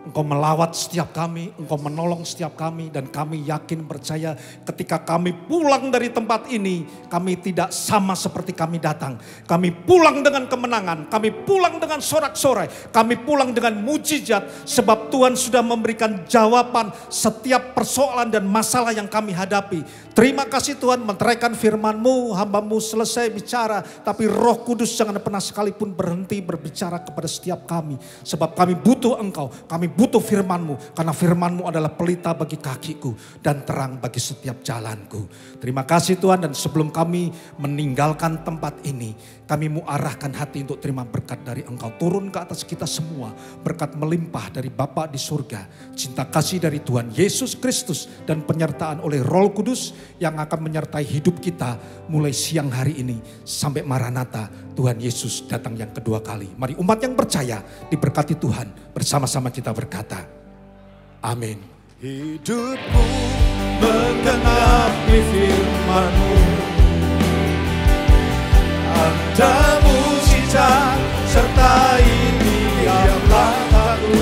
Engkau melawat setiap kami, Engkau menolong setiap kami, dan kami yakin percaya ketika kami pulang dari tempat ini, kami tidak sama seperti kami datang. Kami pulang dengan kemenangan, kami pulang dengan sorak-sorai, kami pulang dengan mujizat, sebab Tuhan sudah memberikan jawaban setiap persoalan dan masalah yang kami hadapi. Terima kasih Tuhan, meteraikan firman-Mu, hamba-Mu selesai bicara, tapi Roh Kudus jangan pernah sekalipun berhenti berbicara kepada setiap kami. Sebab kami butuh Engkau, kami butuh firman-Mu, karena firman-Mu adalah pelita bagi kakiku dan terang bagi setiap jalanku. Terima kasih Tuhan, dan sebelum kami meninggalkan tempat ini, kami mau arahkan hati untuk terima berkat dari Engkau. Turun ke atas kita semua, berkat melimpah dari Bapa di surga, cinta kasih dari Tuhan Yesus Kristus, dan penyertaan oleh Roh Kudus yang akan menyertai hidup kita mulai siang hari ini sampai Maranatha Tuhan Yesus datang yang kedua kali. Mari umat yang percaya diberkati Tuhan, bersama-sama kita berkata, amin. Hidupku menggenapi firman-Mu, ada mujizat sertai tiap langkahku.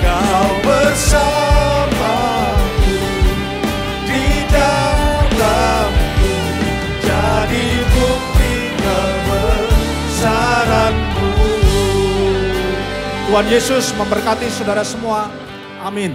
Kau bersamaku di dalamku, jadi bukti kebesaran-Mu. Tuhan Yesus memberkati saudara semua. Amin.